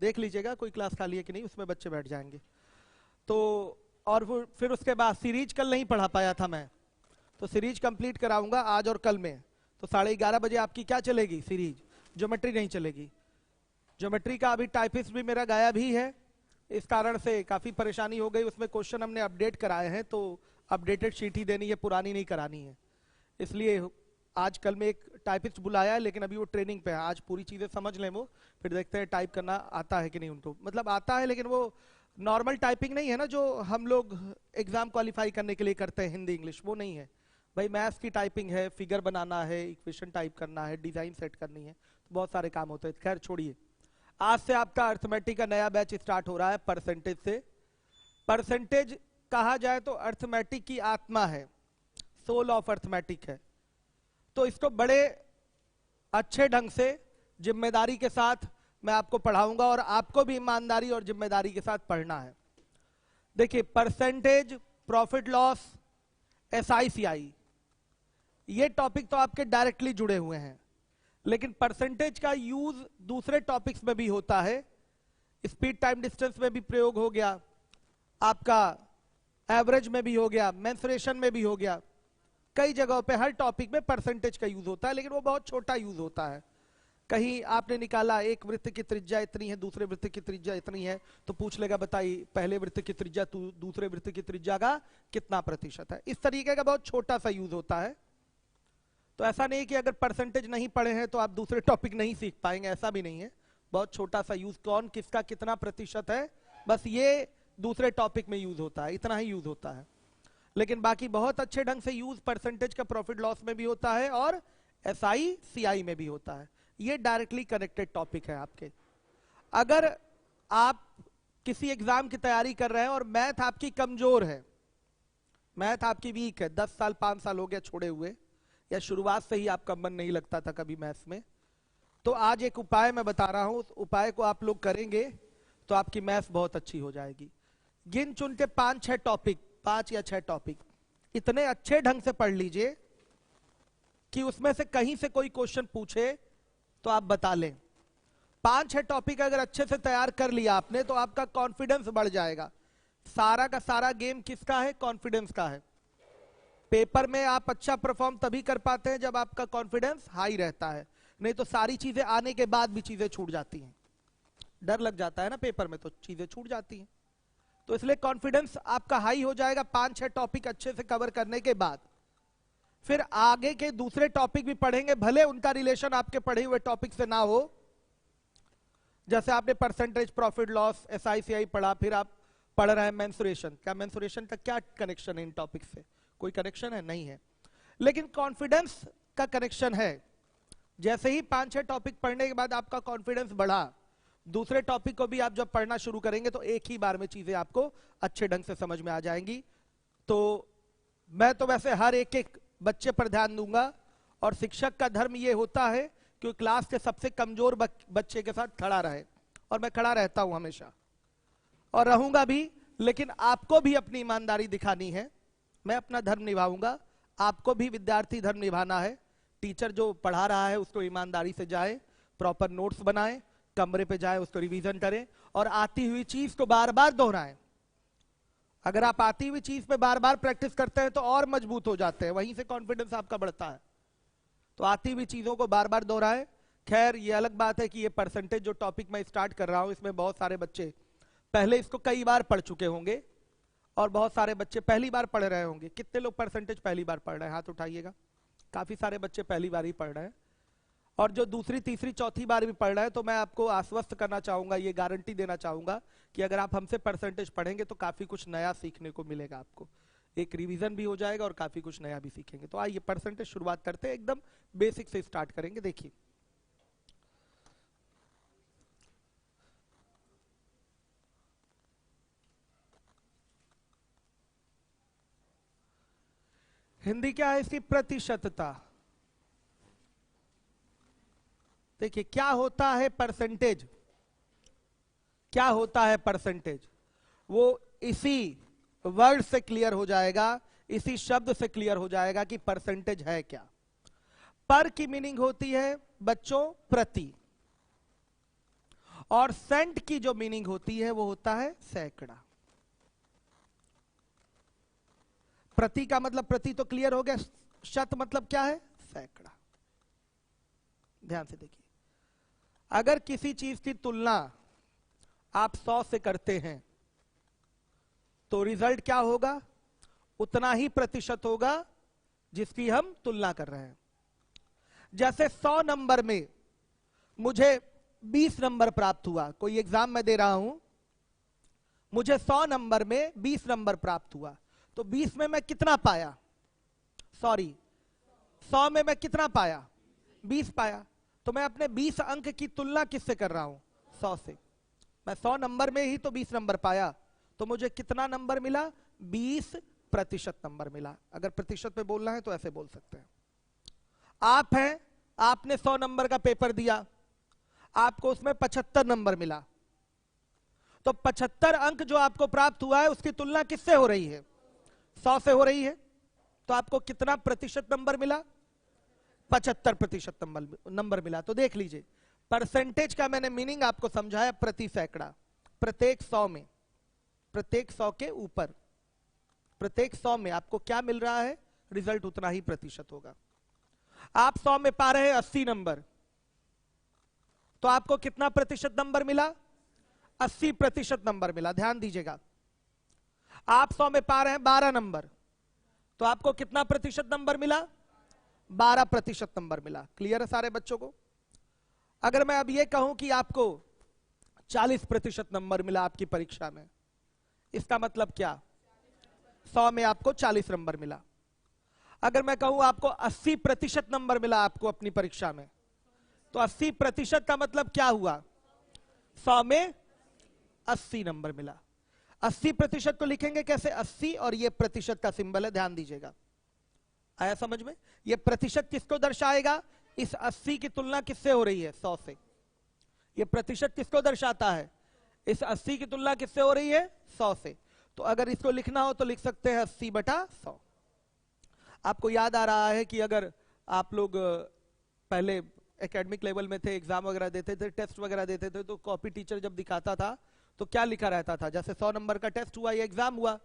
देख लीजिएगा कोई क्लास खाली है कि नहीं, उसमें बच्चे बैठ जाएंगे। तो और फिर उसके बाद सीरीज कल नहीं पढ़ा पाया था मैं, तो सीरीज कंप्लीट कराऊंगा आज और कल में। तो 11:30 बजे आपकी क्या चलेगी सीरीज, ज्योमेट्री नहीं चलेगी। ज्योमेट्री का अभी टाइपिस्ट भी मेरा गायब ही है, इस कारण से काफ़ी परेशानी हो गई। उसमें क्वेश्चन हमने अपडेट कराए हैं, तो अपडेटेड शीट ही देनी है, पुरानी नहीं करानी है। इसलिए आज कल में एक टाइपिस्ट बुलाया है, लेकिन अभी वो ट्रेनिंग पे है। आज पूरी चीज़ें समझ लें वो, फिर देखते हैं टाइप करना आता है कि नहीं उनको। मतलब आता है, लेकिन वो नॉर्मल टाइपिंग नहीं है ना जो हम लोग एग्जाम क्वालिफाई करने के लिए करते हैं, हिंदी इंग्लिश, वो नहीं है भाई। मैथ्स की टाइपिंग है, फिगर बनाना है, इक्वेशन टाइप करना है, डिजाइन सेट करनी है, तो बहुत सारे काम होते हैं। खैर छोड़िए, आज से आपका अर्थमेटिक का नया बैच स्टार्ट हो रहा है परसेंटेज से। परसेंटेज कहा जाए तो अर्थमेटिक की आत्मा है, सोल ऑफ अर्थमेटिक है। तो इसको बड़े अच्छे ढंग से जिम्मेदारी के साथ मैं आपको पढ़ाऊंगा, और आपको भी ईमानदारी और जिम्मेदारी के साथ पढ़ना है। देखिए, परसेंटेज, प्रॉफिट लॉस, SICI, ये टॉपिक तो आपके डायरेक्टली जुड़े हुए हैं, लेकिन परसेंटेज का यूज दूसरे टॉपिक्स में भी होता है। स्पीड टाइम डिस्टेंस में भी प्रयोग हो गया, आपका एवरेज में भी हो गया, मेंसुरेशन में भी हो गया, कई जगहों पे हर टॉपिक में परसेंटेज का यूज होता है, लेकिन वो बहुत छोटा यूज होता है। कहीं आपने निकाला एक वृत्त की त्रिज्या इतनी है, दूसरे वृत्त की त्रिज्या इतनी है, तो पूछ लेगा बताइए पहले वृत्त की त्रिज्या दूसरे वृत्त की त्रिज्या का कितना प्रतिशत है। इस तरीके का बहुत छोटा सा यूज होता है। तो ऐसा नहीं कि अगर परसेंटेज नहीं पढ़े हैं तो आप दूसरे टॉपिक नहीं सीख पाएंगे, ऐसा भी नहीं है। बहुत छोटा सा यूज, कौन किसका कितना प्रतिशत है, बस ये दूसरे टॉपिक में यूज होता है, इतना ही यूज होता है। लेकिन बाकी बहुत अच्छे ढंग से यूज परसेंटेज का प्रॉफिट लॉस में भी होता है और SICI में भी होता है। ये डायरेक्टली कनेक्टेड टॉपिक है आपके। अगर आप किसी एग्जाम की तैयारी कर रहे हैं और मैथ आपकी कमजोर है, मैथ आपकी वीक है, 10 साल 5 साल हो गया छोड़े हुए, या शुरुआत से ही आपका मन नहीं लगता था कभी मैथ्स में, तो आज एक उपाय मैं बता रहा हूं, उस उपाय को आप लोग करेंगे तो आपकी मैथ्स बहुत अच्छी हो जाएगी। गिन चुन के 5-6 टॉपिक, 5 या 6 टॉपिक इतने अच्छे ढंग से पढ़ लीजिए कि उसमें से कहीं से कोई क्वेश्चन पूछे तो आप बता लें। 5-6 टॉपिक अगर अच्छे से तैयार कर लिया आपने तो आपका कॉन्फिडेंस बढ़ जाएगा। सारा का सारा गेम किसका है? कॉन्फिडेंस का है। पेपर में आप अच्छा परफॉर्म तभी कर पाते हैं जब आपका कॉन्फिडेंस हाई रहता है, नहीं तो सारी चीजें आने के बाद भी चीजें छूट जाती हैं। डर लग जाता है ना पेपर में, तो चीजें छूट जाती हैं। तो इसलिए कॉन्फिडेंस आपका हाई हो जाएगा 5-6 टॉपिक अच्छे से कवर करने के बाद। फिर आगे के दूसरे टॉपिक भी पढ़ेंगे, भले उनका रिलेशन आपके पढ़े हुए टॉपिक से ना हो। जैसे आपने परसेंटेज, प्रॉफिट लॉस, SICI पढ़ा, फिर आप पढ़ रहे हैं मेंसुरेशन। क्या मेंसुरेशन का क्या कनेक्शन है इन टॉपिक से? कोई कनेक्शन है? नहीं है। लेकिन कॉन्फिडेंस का कनेक्शन है। जैसे ही 5-6 टॉपिक पढ़ने के बाद आपका कॉन्फिडेंस बढ़ा, दूसरे टॉपिक को भी आप जब पढ़ना शुरू करेंगे तो एक ही बार में चीजें आपको अच्छे ढंग से समझ में आ जाएंगी। तो मैं तो वैसे हर एक बच्चे पर ध्यान दूंगा, और शिक्षक का धर्म ये होता है कि क्लास के सबसे कमजोर बच्चे के साथ खड़ा रहे, और मैं खड़ा रहता हूं हमेशा और रहूंगा भी। लेकिन आपको भी अपनी ईमानदारी दिखानी है। मैं अपना धर्म निभाऊंगा, आपको भी विद्यार्थी धर्म निभाना है। टीचर जो पढ़ा रहा है उसको ईमानदारी से जाए, प्रॉपर नोट्स बनाए, कमरे पे जाए, उसको रिवीजन करें, और आती हुई चीज को बार बार दोहराएं। अगर आप आती हुई चीज पे बार बार प्रैक्टिस करते हैं तो और मजबूत हो जाते हैं, वहीं से कॉन्फिडेंस आपका बढ़ता है। तो आती हुई चीजों को बार बार दोहराएं। खैर ये अलग बात है कि ये परसेंटेज जो टॉपिक मैं स्टार्ट कर रहा हूं, इसमें बहुत सारे बच्चे पहले इसको कई बार पढ़ चुके होंगे, और बहुत सारे बच्चे पहली बार पढ़ रहे होंगे। कितने लोग परसेंटेज पहली बार पढ़ रहे हैं? हाथ उठाइएगा। काफी सारे बच्चे पहली बार ही पढ़ रहे हैं, और जो दूसरी, तीसरी, चौथी बार भी पढ़ रहे हैं, तो मैं आपको आश्वस्त करना चाहूंगा, ये गारंटी देना चाहूंगा कि अगर आप हमसे परसेंटेज पढ़ेंगे तो काफी कुछ नया सीखने को मिलेगा आपको। एक रिवीजन भी हो जाएगा और काफी कुछ नया भी सीखेंगे। तो आइए परसेंटेज शुरुआत करते हैं, एकदम बेसिक से स्टार्ट करेंगे। देखिए, हिंदी क्या है इसकी? प्रतिशतता। देखिए क्या होता है परसेंटेज, क्या होता है परसेंटेज, वो इसी वर्ड से क्लियर हो जाएगा, इसी शब्द से क्लियर हो जाएगा कि परसेंटेज है क्या। पर की मीनिंग होती है बच्चों प्रति, और सेंट की जो मीनिंग होती है वो होता है सैकड़ा। प्रति का मतलब प्रति तो क्लियर हो गया, शत मतलब क्या है? सैकड़ा। ध्यान से देखिए, अगर किसी चीज की तुलना आप 100 से करते हैं तो रिजल्ट क्या होगा? उतना ही प्रतिशत होगा जिसकी हम तुलना कर रहे हैं। जैसे 100 नंबर में मुझे 20 नंबर प्राप्त हुआ, कोई एग्जाम में दे रहा हूं, मुझे 100 नंबर में 20 नंबर प्राप्त हुआ, तो 20 में मैं कितना पाया? 100 में मैं कितना पाया? 20 पाया। तो मैं अपने 20 अंक की तुलना किससे कर रहा हूं? 100 से। मैं 100 नंबर में ही तो 20 नंबर पाया, तो मुझे कितना नंबर मिला? 20% नंबर मिला। अगर प्रतिशत में बोलना है तो ऐसे बोल सकते हैं। आप हैं, आपने 100 नंबर का पेपर दिया, आपको उसमें 75 नंबर मिला, तो 75 अंक जो आपको प्राप्त हुआ है उसकी तुलना किससे हो रही है? 100 से हो रही है। तो आपको कितना प्रतिशत नंबर मिला? 75% नंबर मिला। तो देख लीजिए, परसेंटेज का मैंने मीनिंग आपको समझाया, प्रति सैकड़ा। प्रत्येक 100 में, प्रत्येक 100 के ऊपर, प्रत्येक 100 में आपको क्या मिल रहा है? रिजल्ट उतना ही प्रतिशत होगा। आप 100 में पा रहे हैं 80 नंबर, तो आपको कितना प्रतिशत नंबर मिला? 80% नंबर मिला। ध्यान दीजिएगा, आप 100 में पा रहे हैं 12 नंबर, तो आपको कितना प्रतिशत नंबर मिला? 12% नंबर मिला। क्लियर है सारे बच्चों को? अगर मैं अब ये कहूं कि आपको 40% नंबर मिला आपकी परीक्षा में, इसका मतलब क्या? 100 में आपको 40 नंबर मिला। अगर मैं कहूं आपको 80% नंबर मिला आपको अपनी परीक्षा में, तो 80% का मतलब क्या हुआ? 100 में 80 नंबर मिला। 80% को लिखेंगे कैसे? 80 और ये प्रतिशत का सिंबल है, ध्यान दीजिएगा। आया समझ में? ये प्रतिशत किसको दर्शाएगा? इस 80 की तुलना किससे हो रही है? 100 से। ये प्रतिशत किसको दर्शाता है? इस 80 की तुलना किससे हो रही है? 100 से। तो अगर इसको लिखना हो तो लिख सकते हैं 80/100। आपको याद आ रहा है कि अगर आप लोग पहले एकेडमिक लेवल में थे, एग्जाम वगैरह देते थे, टेस्ट वगैरह देते थे, तो कॉपी टीचर जब दिखाता था तो क्या लिखा रहता था? जैसे 100 नंबर का टेस्ट हुआ या एग्जाम हुआ,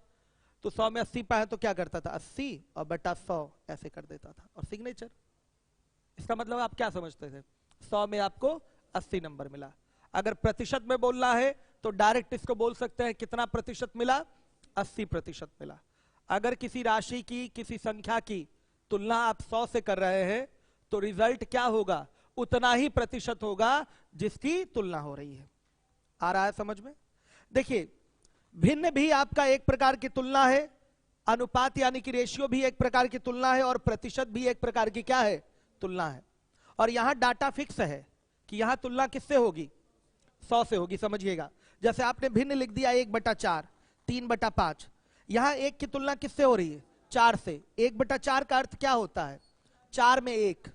तो 100 में 80 पाए तो क्या करता था? 80 और बटा 100 ऐसे कर देता था, और सिग्नेचर। इसका मतलब आप क्या समझते थे? 100 में आपको 80 नंबर मिला। अगर प्रतिशत में बोलना है तो डायरेक्ट इसको बोल सकते हैं, कितना प्रतिशत मिला? 80% मिला। अगर किसी राशि की, किसी संख्या की तुलना आप 100 से कर रहे हैं तो रिजल्ट क्या होगा? उतना ही प्रतिशत होगा जिसकी तुलना हो रही है। आ रहा है समझ में? देखिए, भिन्न भी आपका एक प्रकार की तुलना है, अनुपात यानी कि रेशियो भी एक प्रकार की तुलना है, और प्रतिशत भी एक प्रकार की क्या है? तुलना है। और यहां डाटा फिक्स है कि यहां तुलना किससे होगी? 100 से होगी। समझिएगा, जैसे आपने भिन्न लिख दिया 1/4, 3/5, यहां 1 की तुलना किससे हो रही है? 4 से। 1/4 का अर्थ क्या होता है? 4 में 1।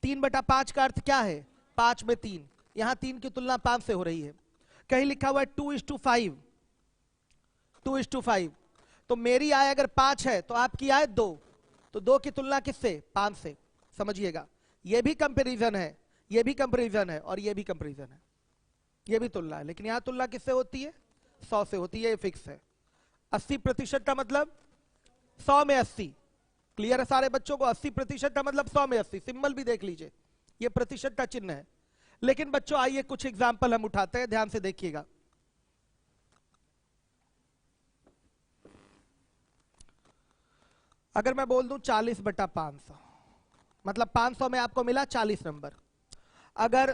3/5 का अर्थ क्या है? 5 में 3। यहां 3 की तुलना 5 से हो रही है। कहीं लिखा हुआ है 2:5, 2:5, तो मेरी आय अगर 5 है तो आपकी आय 2, तो 2 की तुलना किससे? 5 से। समझिएगा, ये भी कंपैरिजन है, ये भी कंपैरिजन है, और ये भी कंपैरिजन है, ये भी तुलना है। लेकिन यहां तुलना किससे होती है? 100 से होती है, ये फिक्स है। 80% का मतलब 100 में 80। क्लियर है सारे बच्चों को? 80% का मतलब 100 में 80। सिंबल भी देख लीजिए, ये प्रतिशत का चिन्ह है। लेकिन बच्चों आइए कुछ एग्जाम्पल हम उठाते हैं, ध्यान से देखिएगा। अगर मैं बोल दूं 40/500, मतलब 500 में आपको मिला 40 नंबर। अगर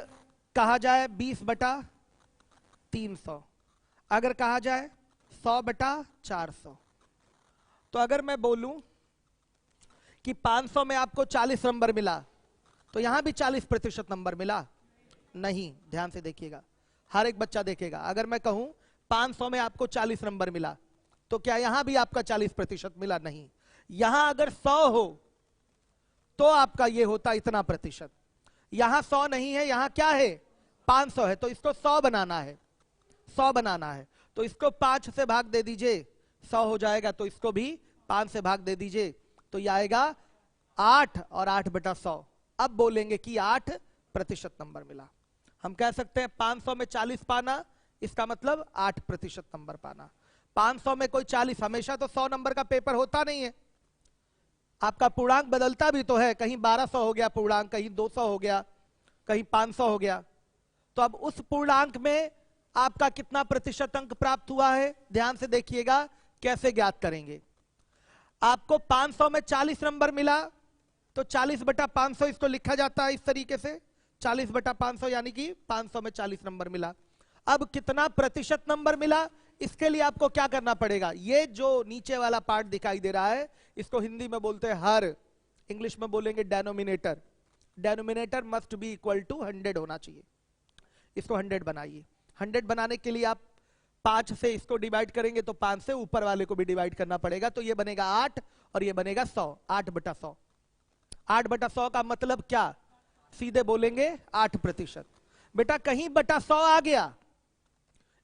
कहा जाए 20/300, अगर कहा जाए 100/400, तो अगर मैं बोलूं कि 500 में आपको 40 नंबर मिला, तो यहां भी 40% नंबर मिला? नहीं। ध्यान से देखिएगा, हर एक बच्चा देखेगा। अगर मैं कहूं 500 में आपको 40 नंबर मिला, तो क्या यहां भी आपका 40% मिला? नहीं। यहां अगर 100 हो तो आपका ये होता इतना प्रतिशत। यहां 100 नहीं है, यहां क्या है? 500 है, तो इसको 100 बनाना है, 100 बनाना है। तो इसको 5 से भाग दे दीजिए, 100 हो जाएगा। तो इसको भी 5 से भाग दे दीजिए, तो ये आएगा 8, और 8/100। अब बोलेंगे कि 8% नंबर मिला। हम कह सकते हैं 500 में 40 पाना, इसका मतलब 8% नंबर पाना। 500 में कोई 40, हमेशा तो 100 नंबर का पेपर होता नहीं है, आपका पूर्णांक बदलता भी तो है, कहीं 1200 हो गया पूर्णांक, कहीं 200 हो गया, कहीं 500 हो गया। तो अब उस पूर्णांक में आपका कितना प्रतिशत अंक प्राप्त हुआ है, ध्यान से देखिएगा कैसे ज्ञात करेंगे। आपको 500 में 40 नंबर मिला, तो 40/500 इसको लिखा जाता है इस तरीके से, 40/500 यानी कि 500 में 40 नंबर मिला। अब कितना प्रतिशत नंबर मिला, इसके लिए आपको क्या करना पड़ेगा, ये जो नीचे वाला पार्ट दिखाई दे रहा है इसको हिंदी में बोलते हैं हर, इंग्लिश में बोलेंगे denominator. Denominator must be equal to 100 होना चाहिए, इसको 100 बनाइए। 100 बनाने के लिए आप 5 से इसको डिवाइड करेंगे तो 5 से ऊपर वाले को भी डिवाइड करना पड़ेगा, तो ये बनेगा 8 और ये बनेगा 100, 8/100। 8/100 का मतलब क्या, सीधे बोलेंगे 8%। बेटा कहीं बटा 100 आ गया,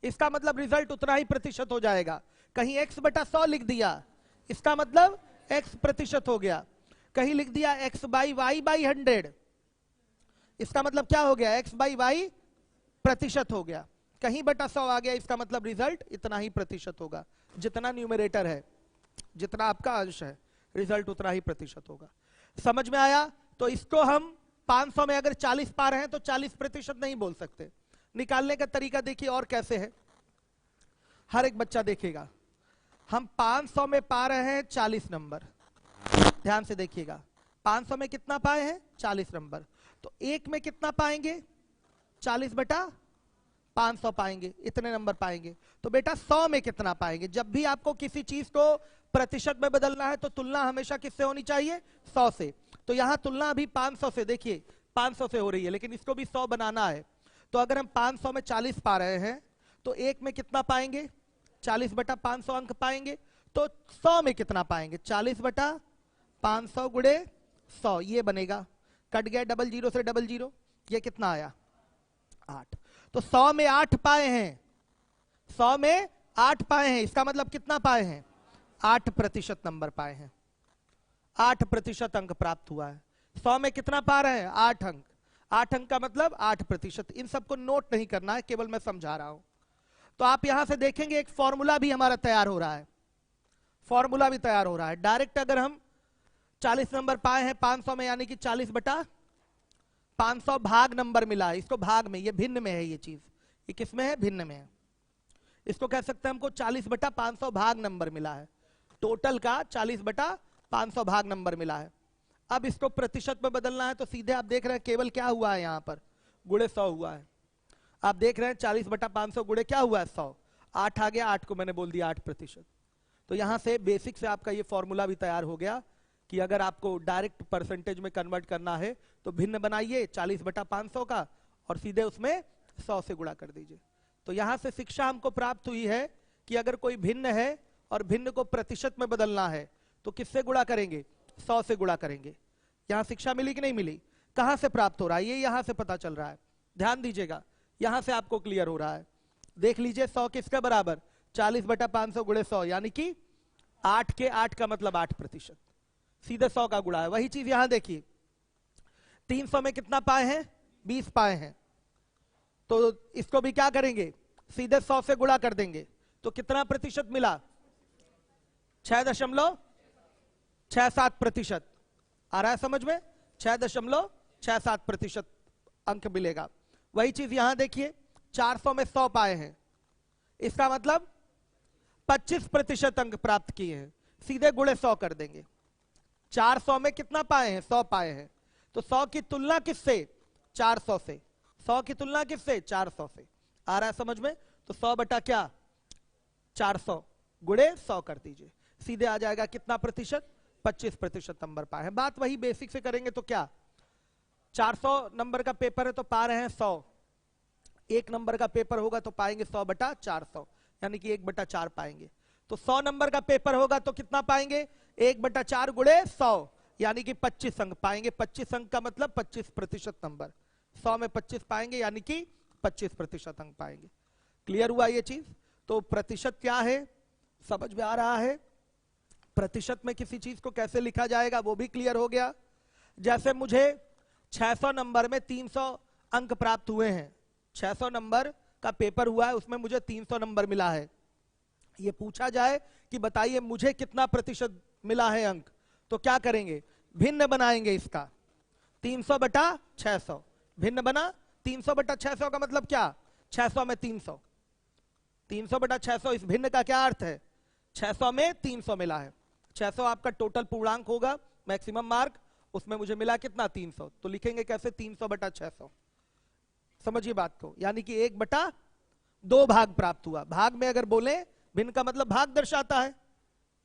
इसका मतलब रिजल्ट उतना ही प्रतिशत हो जाएगा। कहीं x/100 लिख दिया, इसका मतलब x% हो गया। कहीं लिख दिया x/y/100, इसका मतलब क्या हो गया, x/y प्रतिशत हो गया। कहीं बटा 100 आ गया, इसका मतलब रिजल्ट इतना ही प्रतिशत होगा, जितना न्यूमरेटर है, जितना आपका अंश है, रिजल्ट उतना ही प्रतिशत होगा। समझ में आया? तो इसको हम 500 में अगर 40 पा रहे हैं तो 40% नहीं बोल सकते। निकालने का तरीका देखिए और कैसे है, हर एक बच्चा देखेगा। हम 500 में पा रहे हैं 40 नंबर, ध्यान से देखिएगा, 500 में कितना पाए हैं 40 नंबर, तो एक में कितना पाएंगे 40/500 पाएंगे, इतने नंबर पाएंगे। तो बेटा 100 में कितना पाएंगे, जब भी आपको किसी चीज को प्रतिशत में बदलना है तो तुलना हमेशा किससे होनी चाहिए, 100 से। तो यहां तुलना अभी 500 से, देखिए 500 से हो रही है, लेकिन इसको भी 100 बनाना है। तो अगर हम 500 में 40 पा रहे हैं तो एक में कितना पाएंगे 40/500 अंक पाएंगे, तो 100 में कितना पाएंगे 40/500 गुणे 100, ये बनेगा, कट गया डबल जीरो से डबल जीरो, ये कितना आया 8। तो 100 में 8 पाए हैं, 100 में 8 पाए हैं, इसका मतलब कितना पाए हैं 8% नंबर पाए हैं, 8% अंक प्राप्त हुआ है। 100 में कितना पा रहे हैं 8 अंक, 8 अंक का मतलब 8%। इन सबको नोट नहीं करना है, केवल मैं समझा रहा हूं। तो आप यहां से देखेंगे एक फॉर्मूला भी हमारा तैयार हो रहा है, फॉर्मूला भी तैयार हो रहा है। डायरेक्ट अगर हम 40 नंबर पाए हैं 500 में, यानी कि 40/500 भाग नंबर मिला है, इसको भाग में, ये भिन्न में है, ये चीज ये किस में है, भिन्न में है। इसको कह सकते हैं हमको 40/500 भाग नंबर मिला है, टोटल का 40/500 भाग नंबर मिला है। अब इसको प्रतिशत में बदलना है तो सीधे आप देख रहे हैं केवल क्या हुआ है, यहां पर गुणे 100 हुआ है। आप देख रहे हैं 40/500 गुणे क्या हुआ है 100, 8 आ गया, 8 को मैंने बोल दिया 8%। तो यहां से बेसिक से आपका ये फॉर्मूला भी तैयार हो गया कि अगर आपको डायरेक्ट परसेंटेज में कन्वर्ट करना है तो भिन्न बनाइए 40/500 का और सीधे उसमें 100 से गुणा कर दीजिए। तो यहां से शिक्षा हमको प्राप्त हुई है कि अगर कोई भिन्न है और भिन्न को प्रतिशत में बदलना है तो किससे गुणा करेंगे, 100 से गुणा करेंगे। यहां शिक्षा मिली कि नहीं मिली, कहां से प्राप्त हो रहा है, ये यहां से पता चल रहा है, ध्यान दीजिएगा, यहां से आपको क्लियर हो रहा है। देख लीजिए 100 किसके बराबर, 40/500 गुणे 100, यानी कि 8 के 8 का मतलब 8%, सीधे 100 का गुणा है। वही चीज यहां देखिए 300 में कितना पाए हैं 20 पाए हैं, तो इसको भी क्या करेंगे सीधे 100 से गुणा कर देंगे, तो कितना प्रतिशत मिला 6.67%। आ रहा है समझ में, 6.67% अंक मिलेगा। वही चीज यहां देखिए 400 में 100 पाए हैं, इसका मतलब 25% अंक प्राप्त किए हैं, सीधे गुणे 100 कर देंगे। 400 में कितना पाए हैं 100 पाए हैं, तो 100 की तुलना किससे 400 से, 100 की तुलना किससे 400 से। आ रहा है समझ में, तो 100 बटा क्या 400 गुणे 100 कर दीजिए, सीधे आ जाएगा कितना प्रतिशत 25% नंबर पाए हैं। बात वही बेसिक से करेंगे तो क्या, 400 नंबर का पेपर है तो पा रहे हैं 100, 1 नंबर का पेपर होगा तो पाएंगे 100/400, यानी कि 1/4 पाएंगे। तो 100 नंबर का पेपर होगा तो कितना पाएंगे 1/4 गुणे 100, यानी कि 25 अंक पाएंगे। 25 अंक का मतलब 25% नंबर, 100 में 25 पाएंगे यानी कि 25% अंक पाएंगे। क्लियर हुआ ये चीज? तो प्रतिशत क्या है समझ में आ रहा है, प्रतिशत में किसी चीज को कैसे लिखा जाएगा वो भी क्लियर हो गया। जैसे मुझे 600 नंबर में 300 अंक प्राप्त हुए हैं, 600 नंबर का पेपर हुआ है, उसमें मुझे 300 नंबर मिला है। ये पूछा जाए कि बताइए मुझे कितना प्रतिशत मिला है अंक, तो क्या करेंगे, भिन्न बनाएंगे इसका। 300 बटा 600 भिन्न बना, 300 बटा 600 का मतलब क्या, 600 में 300, 300 बटा 600, इस भिन्न का क्या अर्थ है, 600 में 300 मिला है। 600 आपका टोटल पूर्णांक होगा, मैक्सिमम मार्क, उसमें मुझे मिला कितना 300, तो लिखेंगे कैसे 300 बटा 600। समझिए बात को, यानी कि 1/2 भाग प्राप्त हुआ। भाग में अगर बोले, भिन्न का मतलब भाग दर्शाता है,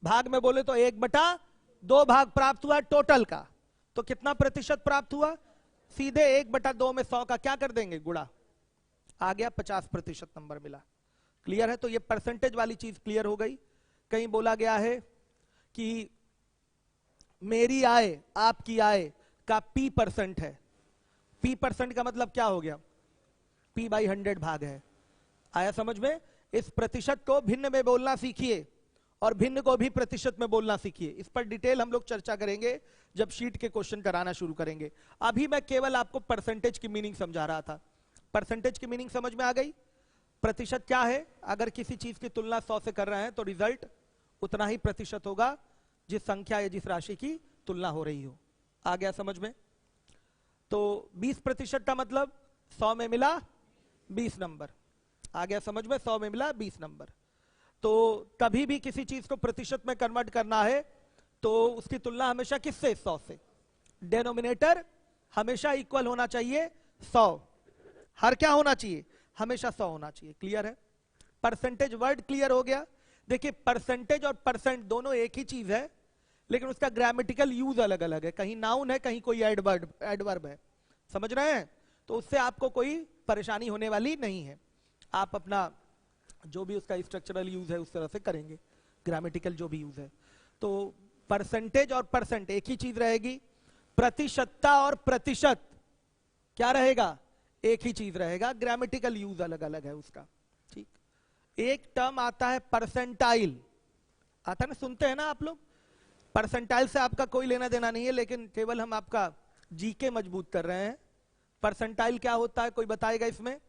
भाग में बोले तो 1/2 भाग प्राप्त हुआ टोटल का, तो कितना प्रतिशत प्राप्त हुआ, सीधे 1/2 में 100 का क्या कर देंगे, गुणा, आ गया 50% नंबर मिला। क्लियर है, तो ये परसेंटेज वाली चीज क्लियर हो गई। कहीं बोला गया है कि मेरी आय आपकी आय का P% है, P% का मतलब क्या हो गया, P/100 भाग है। आया समझ में, इस प्रतिशत को भिन्न में बोलना सीखिए और भिन्न को भी प्रतिशत में बोलना सीखिए। इस पर डिटेल हम लोग चर्चा करेंगे जब शीट के क्वेश्चन कराना शुरू करेंगे। अभी मैं केवल आपको परसेंटेज की मीनिंग समझा रहा था। परसेंटेज की मीनिंग समझ में आ गई। प्रतिशत क्या है, अगर किसी चीज की तुलना 100 से कर रहे हैं तो रिजल्ट उतना ही प्रतिशत होगा जिस संख्या या जिस राशि की तुलना हो रही हो। आ गया समझ में। तो 20% का मतलब 100 में मिला 20 नंबर। आ गया समझ में, 100 में मिला 20 नंबर। तो कभी भी किसी चीज को प्रतिशत में कन्वर्ट करना है तो उसकी तुलना हमेशा किससे, 100 से। डेनोमिनेटर हमेशा इक्वल होना चाहिए 100, हर क्या होना चाहिए, हमेशा 100 होना चाहिए। क्लियर है, परसेंटेज वर्ड क्लियर हो गया। देखिए परसेंटेज और परसेंट दोनों एक ही चीज है, लेकिन उसका ग्रामेटिकल यूज अलग अलग है, कहीं नाउन है कहीं कोई एडवर्ब है। समझ रहे हैं, तो उससे आपको कोई परेशानी होने वाली नहीं है। आप अपना जो भी उसका स्ट्रक्चरल यूज है उस तरह से करेंगे, ग्रामेटिकल जो भी यूज है। तो परसेंटेज और परसेंट एक ही चीज रहेगी। प्रतिशतता और प्रतिशत क्या रहेगा, एक ही चीज रहेगा, ग्रामेटिकल यूज अलग अलग है उसका। ठीक, एक टर्म आता है परसेंटाइल, आता है ना, सुनते हैं ना आप लोग। परसेंटाइल से आपका कोई लेना देना नहीं है, लेकिन केवल हम आपका जीके मजबूत कर रहे हैं। परसेंटाइल क्या होता है, कोई बताएगा इसमें।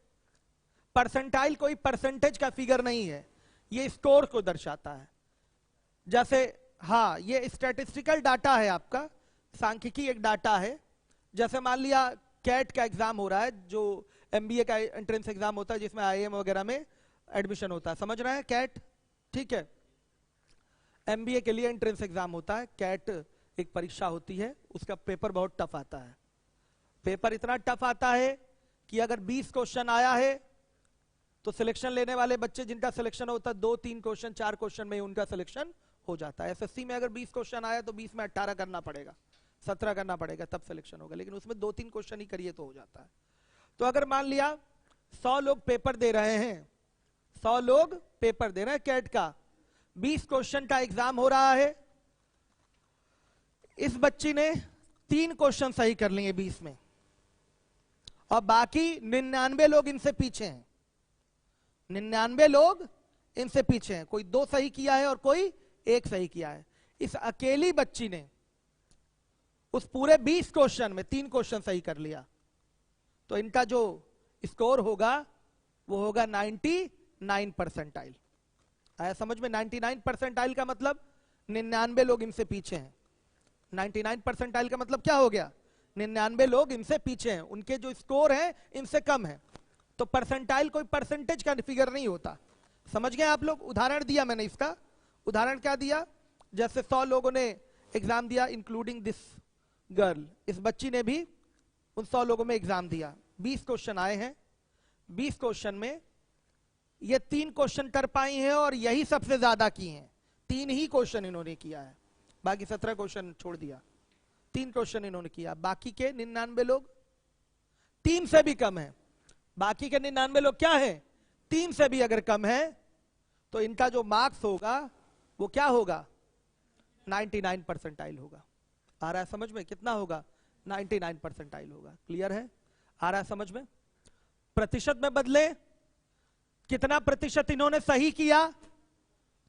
परसेंटाइल कोई परसेंटेज का फिगर नहीं है, ये स्कोर को दर्शाता है। जैसे हाँ, ये स्टैटिस्टिकल डाटा है आपका, सांख्यिकी एक डाटा है। जैसे मान लिया कैट का एग्जाम हो रहा है, जो एमबीए का एंट्रेंस एग्जाम होता है जिसमें आईएम वगैरह में एडमिशन होता है, समझ रहे हैं, कैट। ठीक है, एमबीए के लिए एंट्रेंस एग्जाम होता है, कैट एक परीक्षा होती है, उसका पेपर बहुत टफ आता है। पेपर इतना टफ आता है कि अगर 20 क्वेश्चन आया है तो सिलेक्शन लेने वाले बच्चे जिनका सिलेक्शन होता है 2-3 क्वेश्चन 4 क्वेश्चन में उनका सिलेक्शन हो जाता है। एसएससी में अगर 20 क्वेश्चन आया तो 20 में 18 करना पड़ेगा, 17 करना पड़ेगा, तब सिलेक्शन होगा। लेकिन उसमें 2-3 क्वेश्चन ही करिए तो हो जाता है। तो अगर मान लिया 100 लोग पेपर दे रहे हैं, 100 लोग पेपर दे रहे हैं कैट का, 20 क्वेश्चन का एग्जाम हो रहा है। इस बच्ची ने 3 क्वेश्चन सही कर लिए 20 में, और बाकी 99 लोग इनसे पीछे हैं। 99 लोग इनसे पीछे हैं, कोई 2 सही किया है और कोई 1 सही किया है। इस अकेली बच्ची ने उस पूरे 20 क्वेश्चन में 3 क्वेश्चन सही कर लिया, तो इनका जो स्कोर होगा वो होगा 99 परसेंटाइल। आया समझ में। 99 परसेंटाइल का मतलब 99 लोग इनसे पीछे हैं। 99 परसेंटाइल का मतलब क्या हो गया, 99 लोग इनसे पीछे हैं, उनके जो स्कोर है इनसे कम है। तो परसेंटाइल कोई परसेंटेज का फिगर नहीं होता। समझ गए आप लोग। उदाहरण दिया मैंने इसका, उदाहरण क्या दिया, जैसे 100 लोगों ने एग्जाम दिया इंक्लूडिंग दिस गर्ल, इस बच्ची ने भी उन 100 लोगों में एग्जाम दिया। 20 क्वेश्चन आए हैं, 20 क्वेश्चन में ये 3 क्वेश्चन कर पाई हैं और यही सबसे ज्यादा की हैं। 3 ही क्वेश्चन इन्होंने किया है, बाकी 17 क्वेश्चन छोड़ दिया। 3 क्वेश्चन इन्होंने किया, बाकी के 99 लोग 3 से भी कम है। बाकी के 99 लोग क्या है, 3 से भी अगर कम है, तो इनका जो मार्क्स होगा वो क्या होगा, 99 परसेंटाइल होगा। आ रहा है समझ में, कितना होगा, 99 परसेंटाइल होगा। क्लियर है, आ रहा है समझ में। प्रतिशत में बदले, कितना प्रतिशत इन्होंने सही किया,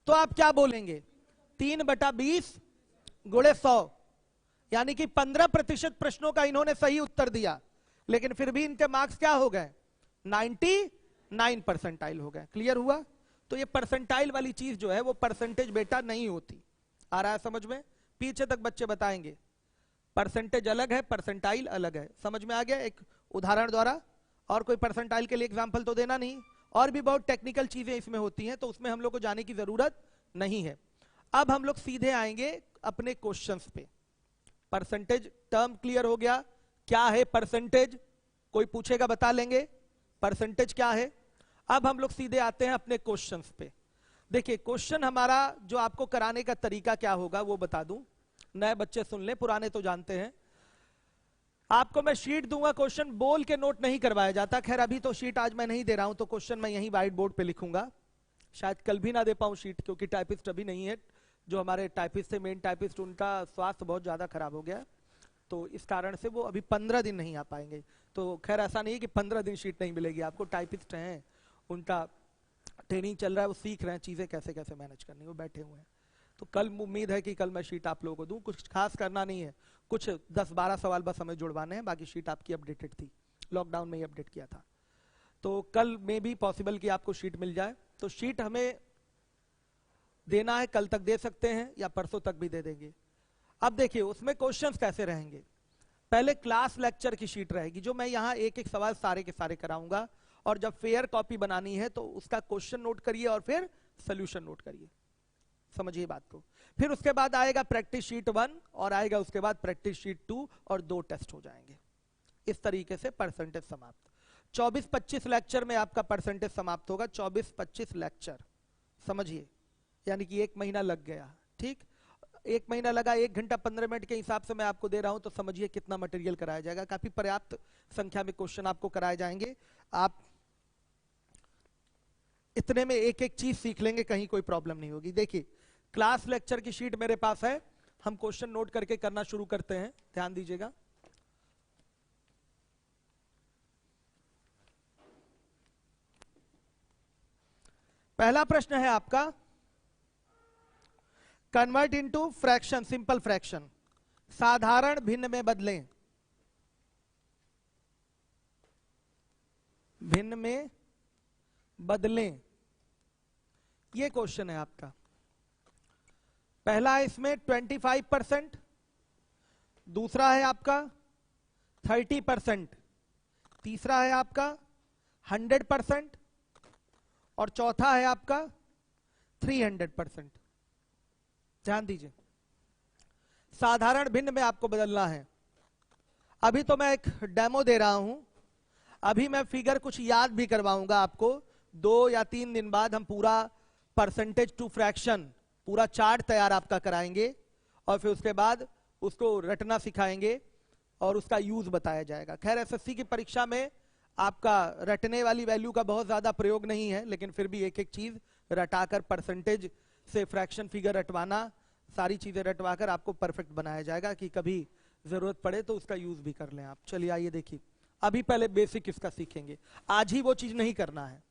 तो आप क्या बोलेंगे, 3/20 गुणे 100, यानी कि 15% प्रश्नों का इन्होंने सही उत्तर दिया, लेकिन फिर भी इनके मार्क्स क्या हो गए, 99 परसेंटाइल हो गए। क्लियर हुआ? तो ये परसेंटाइल वाली चीज जो है वो परसेंटेज बेटा नहीं होती। आ रहा है समझ में? पीछे तक बच्चे बताएंगे परसेंटेज अलग है, परसेंटाइल अलग है। समझ में आ गया? एक उदाहरण द्वारा। और कोई परसेंटाइल के लिए एग्जांपल तो देना नहीं, और भी बहुत टेक्निकल चीजें इसमें होती हैं, तो उसमें हम लोग को जाने की जरूरत नहीं है। अब हम लोग सीधे आएंगे अपने क्वेश्चंस पे। परसेंटेज टर्म क्लियर हो गया, क्या है परसेंटेज? कोई पूछेगा बता लेंगे परसेंटेज क्या है। अब हम लोग सीधे आते हैं अपने क्वेश्चंस पे। देखिए क्वेश्चन हमारा जो आपको कराने का तरीका क्या होगा वो बता दूं, नए बच्चे सुन ले, पुराने तो जानते हैं। आपको मैं शीट दूंगा, क्वेश्चन बोल के नोट नहीं करवाया जाता। खैर अभी तो शीट आज मैं नहीं दे रहा हूं, तो क्वेश्चन मैं यहीं व्हाइट बोर्ड पे लिखूंगा। शायद कल भी ना दे पाऊं शीट, क्योंकि टाइपिस्ट अभी नहीं है। जो हमारे टाइपिस्ट थे, मेन टाइपिस्ट, उनका स्वास्थ्य बहुत ज्यादा खराब हो गया, तो इस कारण से वो अभी 15 दिन नहीं आ पाएंगे। तो खैर ऐसा नहीं है कि 15 दिन शीट नहीं मिलेगी आपको। टाइपिस्ट हैं, उनका ट्रेनिंग चल रहा है, वो सीख रहे हैं चीजें कैसे कैसे मैनेज करनी, वो बैठे हुए हैं। तो कल उम्मीद है कि कल मैं शीट आप लोगों को दूं। कुछ खास करना नहीं है, कुछ 10-12 सवाल बस हमें जुड़वाने हैं, बाकी शीट आपकी अपडेटेड थी, लॉकडाउन में ही अपडेट किया था। तो कल में भी पॉसिबल कि आपको शीट मिल जाए। तो शीट हमें देना है, कल तक दे सकते हैं या परसों तक भी दे देंगे। अब देखिए उसमें क्वेश्चंस कैसे रहेंगे। पहले क्लास लेक्चर की शीट रहेगी, जो मैं यहाँ एक एक सवाल सारे के सारे कराऊंगा, और जब फेयर कॉपी बनानी है तो उसका क्वेश्चन नोट करिए और फिर सोल्यूशन नोट करिए। समझिए बात को। फिर उसके बाद आएगा प्रैक्टिस शीट 1 और आएगा उसके बाद प्रैक्टिस शीट 2 और 2 टेस्ट हो जाएंगे। इस तरीके से परसेंटेज समाप्त। 24-25 लेक्चर में आपका परसेंटेज समाप्त होगा। 24-25 लेक्चर समझिए, यानी कि 1 महीना लग गया। ठीक, 1 महीना लगा, 1 घंटा 15 मिनट के हिसाब से मैं आपको दे रहा हूं, तो समझिए कितना मटेरियल कराया जाएगा। काफी पर्याप्त संख्या में क्वेश्चन आपको कराए जाएंगे। आप इतने में एक एक चीज सीख लेंगे, कहीं कोई प्रॉब्लम नहीं होगी। देखिए क्लास लेक्चर की शीट मेरे पास है, हम क्वेश्चन नोट करके करना शुरू करते हैं, ध्यान दीजिएगा। पहला प्रश्न है आपका, convert into fraction, simple fraction, साधारण भिन्न में बदलें। भिन्न में बदलें, ये क्वेश्चन है आपका। पहला है इसमें 25%, दूसरा है आपका 30%, तीसरा है आपका 100% और चौथा है आपका 300%। ध्यान दीजिए, साधारण भिन्न में आपको बदलना है। अभी तो मैं एक डेमो दे रहा हूं, अभी मैं फिगर कुछ याद भी करवाऊंगा आपको। 2 या 3 दिन बाद हम पूरा परसेंटेज टू फ्रैक्शन, पूरा चार्ट तैयार आपका कराएंगे, और फिर उसके बाद उसको रटना सिखाएंगे और उसका यूज बताया जाएगा। खैर एसएससी की परीक्षा में आपका रटने वाली वैल्यू का बहुत ज्यादा प्रयोग नहीं है, लेकिन फिर भी एक एक चीज रटाकर परसेंटेज से फ्रैक्शन फिगर रटवाना, सारी चीजें रटवाकर आपको परफेक्ट बनाया जाएगा कि कभी जरूरत पड़े तो उसका यूज भी कर लें आप। चलिए आइए देखिए, अभी पहले बेसिक इसका सीखेंगे। आज ही वो चीज नहीं करना है,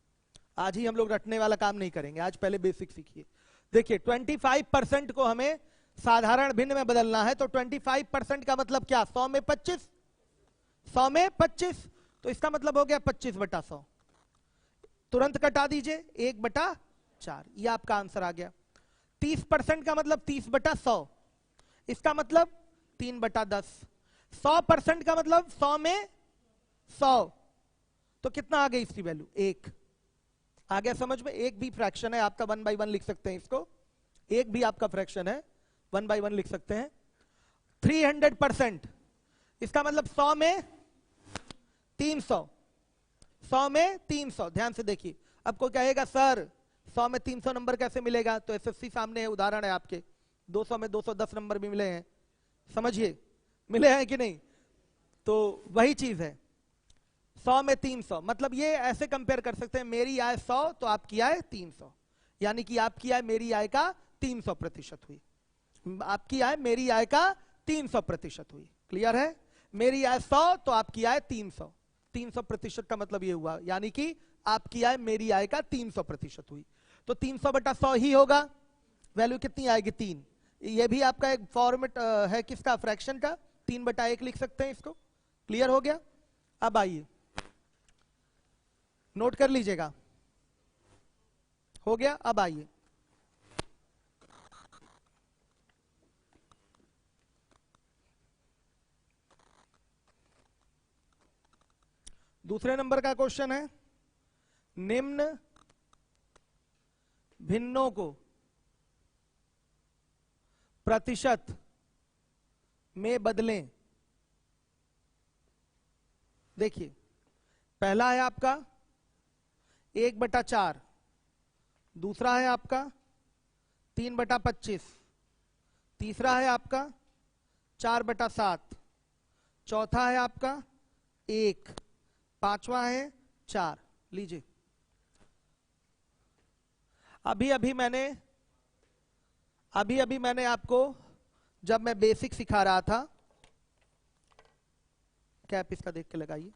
आज ही हम लोग रटने वाला काम नहीं करेंगे, आज पहले बेसिक सीखिए। देखिए 25% को हमें साधारण भिन्न में बदलना है, तो 25% का मतलब क्या? 100 में 25, 100 में 25, तो इसका मतलब हो गया 25/100। तुरंत कटा दीजिए, 1/4, ये आपका आंसर आ गया। 30% का मतलब 30/100, इसका मतलब 3/10। 100% का मतलब 100 में 100, तो कितना आ गई इसकी वैल्यू? 1 आ गया समझ में। एक भी फ्रैक्शन है आपका, 1/1 लिख सकते हैं इसको, एक भी आपका फ्रैक्शन है 1/1 लिख सकते हैं। 300%, इसका मतलब 100 में 300, 100 में 300। ध्यान से देखिए, अब कोई कहेगा सर 100 में 300 नंबर कैसे मिलेगा? तो एसएससी सामने है, उदाहरण है आपके, 200 में 210 नंबर भी मिले हैं, समझिए मिले हैं कि नहीं? तो वही चीज है, 100 में 300, मतलब ये ऐसे कंपेयर कर सकते हैं, मेरी आय 100 तो आपकी आय 300, यानी कि आपकी आय मेरी आय का 300% हुई, आपकी आय मेरी आय का 300% हुई। क्लियर है? मेरी आय 100 तो आपकी आय 300, 300% का मतलब ये हुआ, यानी कि आपकी आय मेरी आय का 300% हुई। तो 300/100 ही होगा, वैल्यू कितनी आएगी? 3। ये भी आपका एक फॉर्मेट है किसका? फ्रैक्शन का। 3/1 लिख सकते हैं इसको। क्लियर हो गया? अब आइए नोट कर लीजिएगा। हो गया। अब आइए दूसरे नंबर का क्वेश्चन है, निम्न भिन्नों को प्रतिशत में बदलें। देखिए, पहला है आपका 1/4, दूसरा है आपका 3/25, तीसरा है आपका 4/7, चौथा है आपका 1, पांचवा है 4। लीजिए, अभी अभी मैंने आपको, जब मैं बेसिक सिखा रहा था, कैप इसका देख के लगाइए,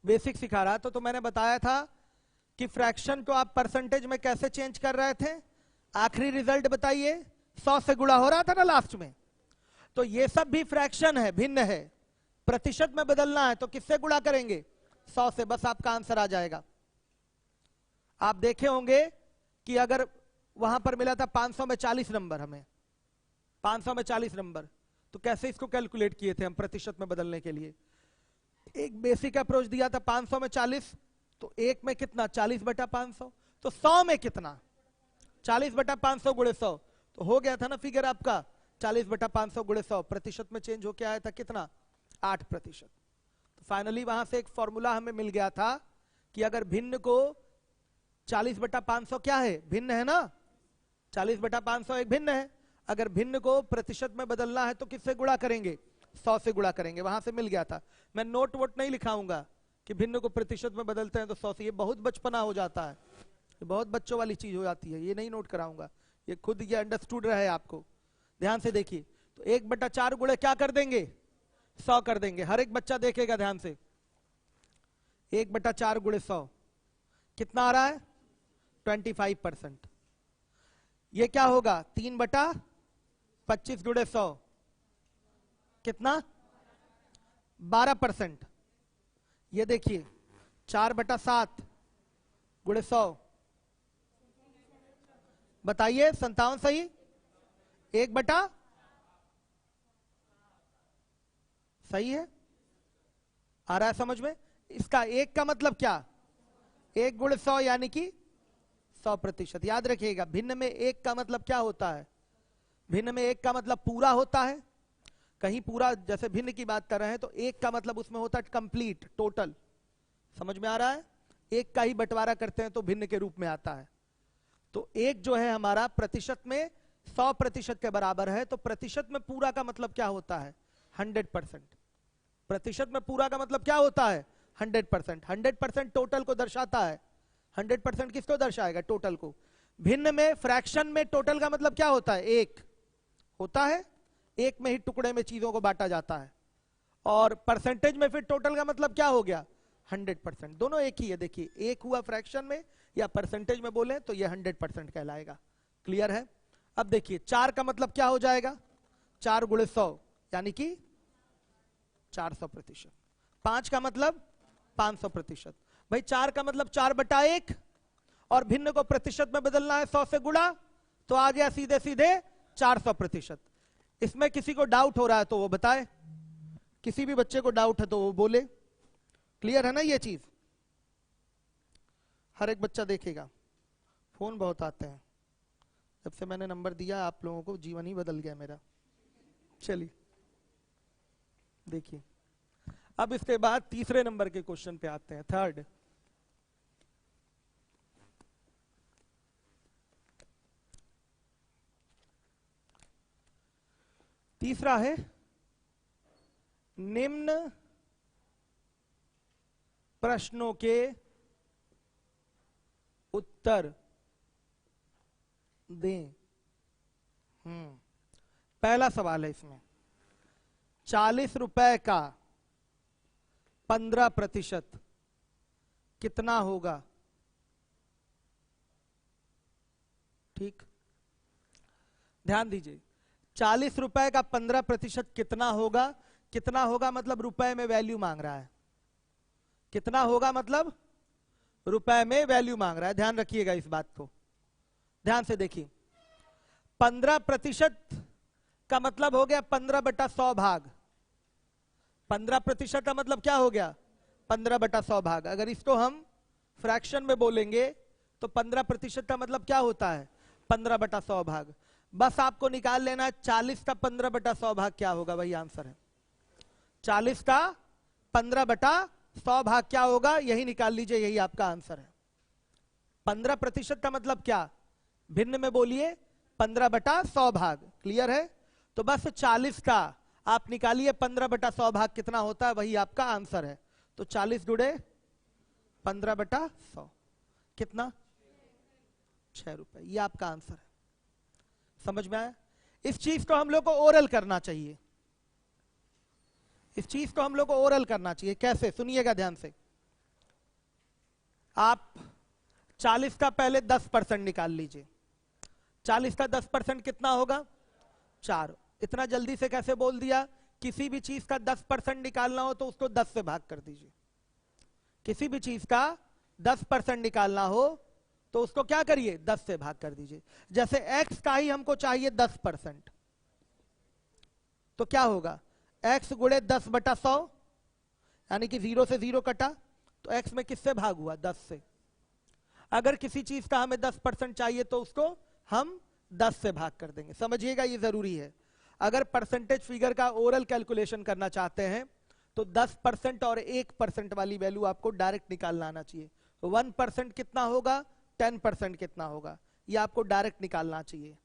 बेसिक सिखा रहा था तो मैंने बताया था कि फ्रैक्शन को आप परसेंटेज में कैसे चेंज कर रहे थे। आखिरी रिजल्ट बताइए, 100 से गुणा हो रहा था ना लास्ट में। तो ये सब भी फ्रैक्शन है, भिन्न है, प्रतिशत में बदलना है तो किससे गुणा करेंगे? 100 से। बस आपका आंसर आ जाएगा। आप देखे होंगे कि अगर वहां पर मिला था 500 में 40 नंबर, हमें 500 में 40 नंबर, तो कैसे इसको कैलकुलेट किए थे हम प्रतिशत में बदलने के लिए? एक बेसिक अप्रोच दिया था 500 में 40, तो एक में कितना? 40/500। तो 100 में कितना? 40/500 गुणे 100। तो हो गया था ना फिगर आपका 40/500 गुणे 100। प्रतिशत में चेंज होके आया था कितना? 8%। तो फाइनली वहां से एक फॉर्मूला हमें मिल गया था कि अगर भिन्न को 40/500 क्या है? भिन्न है ना, 40/500 एक भिन्न है। अगर भिन्न को प्रतिशत में बदलना है तो किससे गुणा करेंगे? 100 से गुणा करेंगे। वहां से मिल गया था। मैं नोट वोट नहीं लिखाऊंगा कि भिन्न को प्रतिशत में बदलते हैं तो 100 से, ये बहुत बचपना हो जाता है, ये बहुत बच्चों वाली चीज हो जाती है, ये नहीं नोट कराऊंगा। ये खुद ये अंडरस्टूड रहे आपको। ध्यान से देखिए, तो 1/4 गुणे क्या कर देंगे? 100 कर देंगे। हर एक बच्चा देखेगा ध्यान से। 1/4 गुणे 100 कितना आ रहा है? 25%। ये क्या होगा? 3/25 गुणे 100 कितना? 12%। ये देखिए 4/7 गुणे 100, बताइए 57 सही? 1/, सही है? आ रहा है समझ में? इसका एक का मतलब क्या? 1 गुणे 100 यानी कि 100%। याद रखिएगा, भिन्न में एक का मतलब क्या होता है? भिन्न में एक का मतलब पूरा होता है। कहीं पूरा, जैसे भिन्न की बात कर रहे हैं तो एक का मतलब उसमें होता है कंप्लीट, टोटल। समझ में आ रहा है? एक का ही बंटवारा करते हैं तो भिन्न के रूप में आता है। तो एक जो है हमारा प्रतिशत में 100% के बराबर है। तो प्रतिशत में पूरा का मतलब क्या होता है? 100%। प्रतिशत में पूरा का मतलब क्या होता है? 100%। 100% टोटल को दर्शाता है। 100% किसको दर्शाएगा? टोटल को। भिन्न में, फ्रैक्शन में टोटल का मतलब क्या होता है? एक होता है, एक में ही टुकड़े में चीजों को बांटा जाता है। और परसेंटेज में फिर टोटल का मतलब क्या हो गया? 100%। दोनों एक ही है। देखिए, एक हुआ फ्रैक्शन में या परसेंटेज में बोले तो ये 100% कहलाएगा। क्लियर है? अब देखिए, 4 का मतलब क्या हो जाएगा? 4 गुणे 100 यानी कि 400%। 5 का मतलब 500%। भाई 4 का मतलब 4/1, और भिन्न को प्रतिशत में बदलना है 100 से गुणा, तो आ गया सीधे सीधे 400%। इसमें किसी को डाउट हो रहा है तो वो बताए, किसी भी बच्चे को डाउट है तो वो बोले। क्लियर है ना ये चीज? हर एक बच्चा देखेगा। फोन बहुत आते हैं, जब से मैंने नंबर दिया आप लोगों को जीवन ही बदल गया मेरा। चलिए देखिए, अब इसके बाद तीसरे नंबर के क्वेश्चन पे आते हैं, थर्ड। तीसरा है, निम्न प्रश्नों के उत्तर दें। पहला सवाल है इसमें, 40 रुपए का 15% कितना होगा? ठीक, ध्यान दीजिए। 40 रुपए का 15% कितना होगा? कितना होगा मतलब रुपए में वैल्यू मांग रहा है। कितना होगा मतलब रुपए में वैल्यू मांग रहा है, ध्यान रखिएगा इस बात को, ध्यान से देखिए। 15% का मतलब हो गया 15/100 भाग। 15% का मतलब क्या हो गया 15/100 भाग। अगर इसको हम फ्रैक्शन में बोलेंगे तो 15% का मतलब क्या होता है 15/100 भाग। बस आपको निकाल लेना है 40 का 15/100 भाग क्या होगा, वही आंसर है। 40 का 15/100 भाग क्या होगा, यही निकाल लीजिए, यही आपका आंसर है। 15% का मतलब क्या, भिन्न में बोलिए 15/100 भाग, क्लियर है। तो बस 40 का आप निकालिए 15/100 भाग कितना होता है, वही आपका आंसर है। तो 40 गुणे 15/100 कितना 6 रुपए, ये आपका आंसर है। समझ में आया। इस चीज को हम लोग को ओरल करना चाहिए, इस चीज को हम लोग को ओरल करना चाहिए। कैसे, सुनिएगा ध्यान से। आप 40 का पहले 10% निकाल लीजिए। 40 का 10% कितना होगा 4। इतना जल्दी से कैसे बोल दिया। किसी भी चीज का 10% निकालना हो तो उसको 10 से भाग कर दीजिए। किसी भी चीज का 10% निकालना हो तो उसको क्या करिए 10 से भाग कर दीजिए। जैसे x का ही हमको चाहिए 10%, तो क्या होगा x गुणे 10/100, यानी कि 0 से 0 कटा तो x में किससे भाग हुआ 10 से। अगर किसी चीज का हमें 10% चाहिए तो उसको हम 10 से भाग कर देंगे। समझिएगा ये जरूरी है। अगर परसेंटेज फिगर का ओरल कैलकुलेशन करना चाहते हैं तो 10% और 1% वाली वैल्यू आपको डायरेक्ट निकालना आना चाहिए। 1% कितना होगा, 10% कितना होगा, ये आपको डायरेक्ट निकालना चाहिए।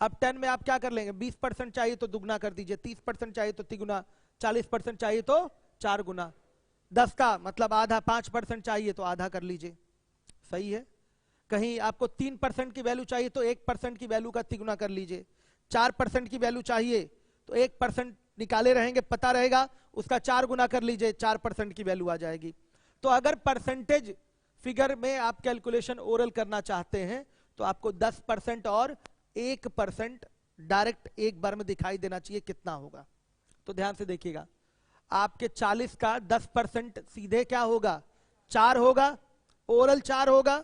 अब 10 में आप क्या कर लेंगे, 20% चाहिए तो दुगना कर दीजिए, 30% चाहिए तो तिगुना, 40% चाहिए तो 4 गुना, 10 का मतलब आधा, 5% चाहिए तो आधा कर लीजिए। सही है। कहीं आपको 3% की वैल्यू चाहिए तो 1% की वैल्यू का तिगुना कर लीजिए। 4% की वैल्यू चाहिए तो 1% निकाले रहेंगे, पता रहेगा, उसका 4 गुना कर लीजिए, 4% की वैल्यू आ जाएगी। तो अगर परसेंटेज फिगर में आप कैलकुलेशन ओरल करना चाहते हैं तो आपको 10% और 1% डायरेक्ट एक बार में दिखाई देना चाहिए कितना होगा। तो ध्यान से देखिएगा, आपके 40 का 10% सीधे क्या होगा 4 होगा, ओरल 4 होगा।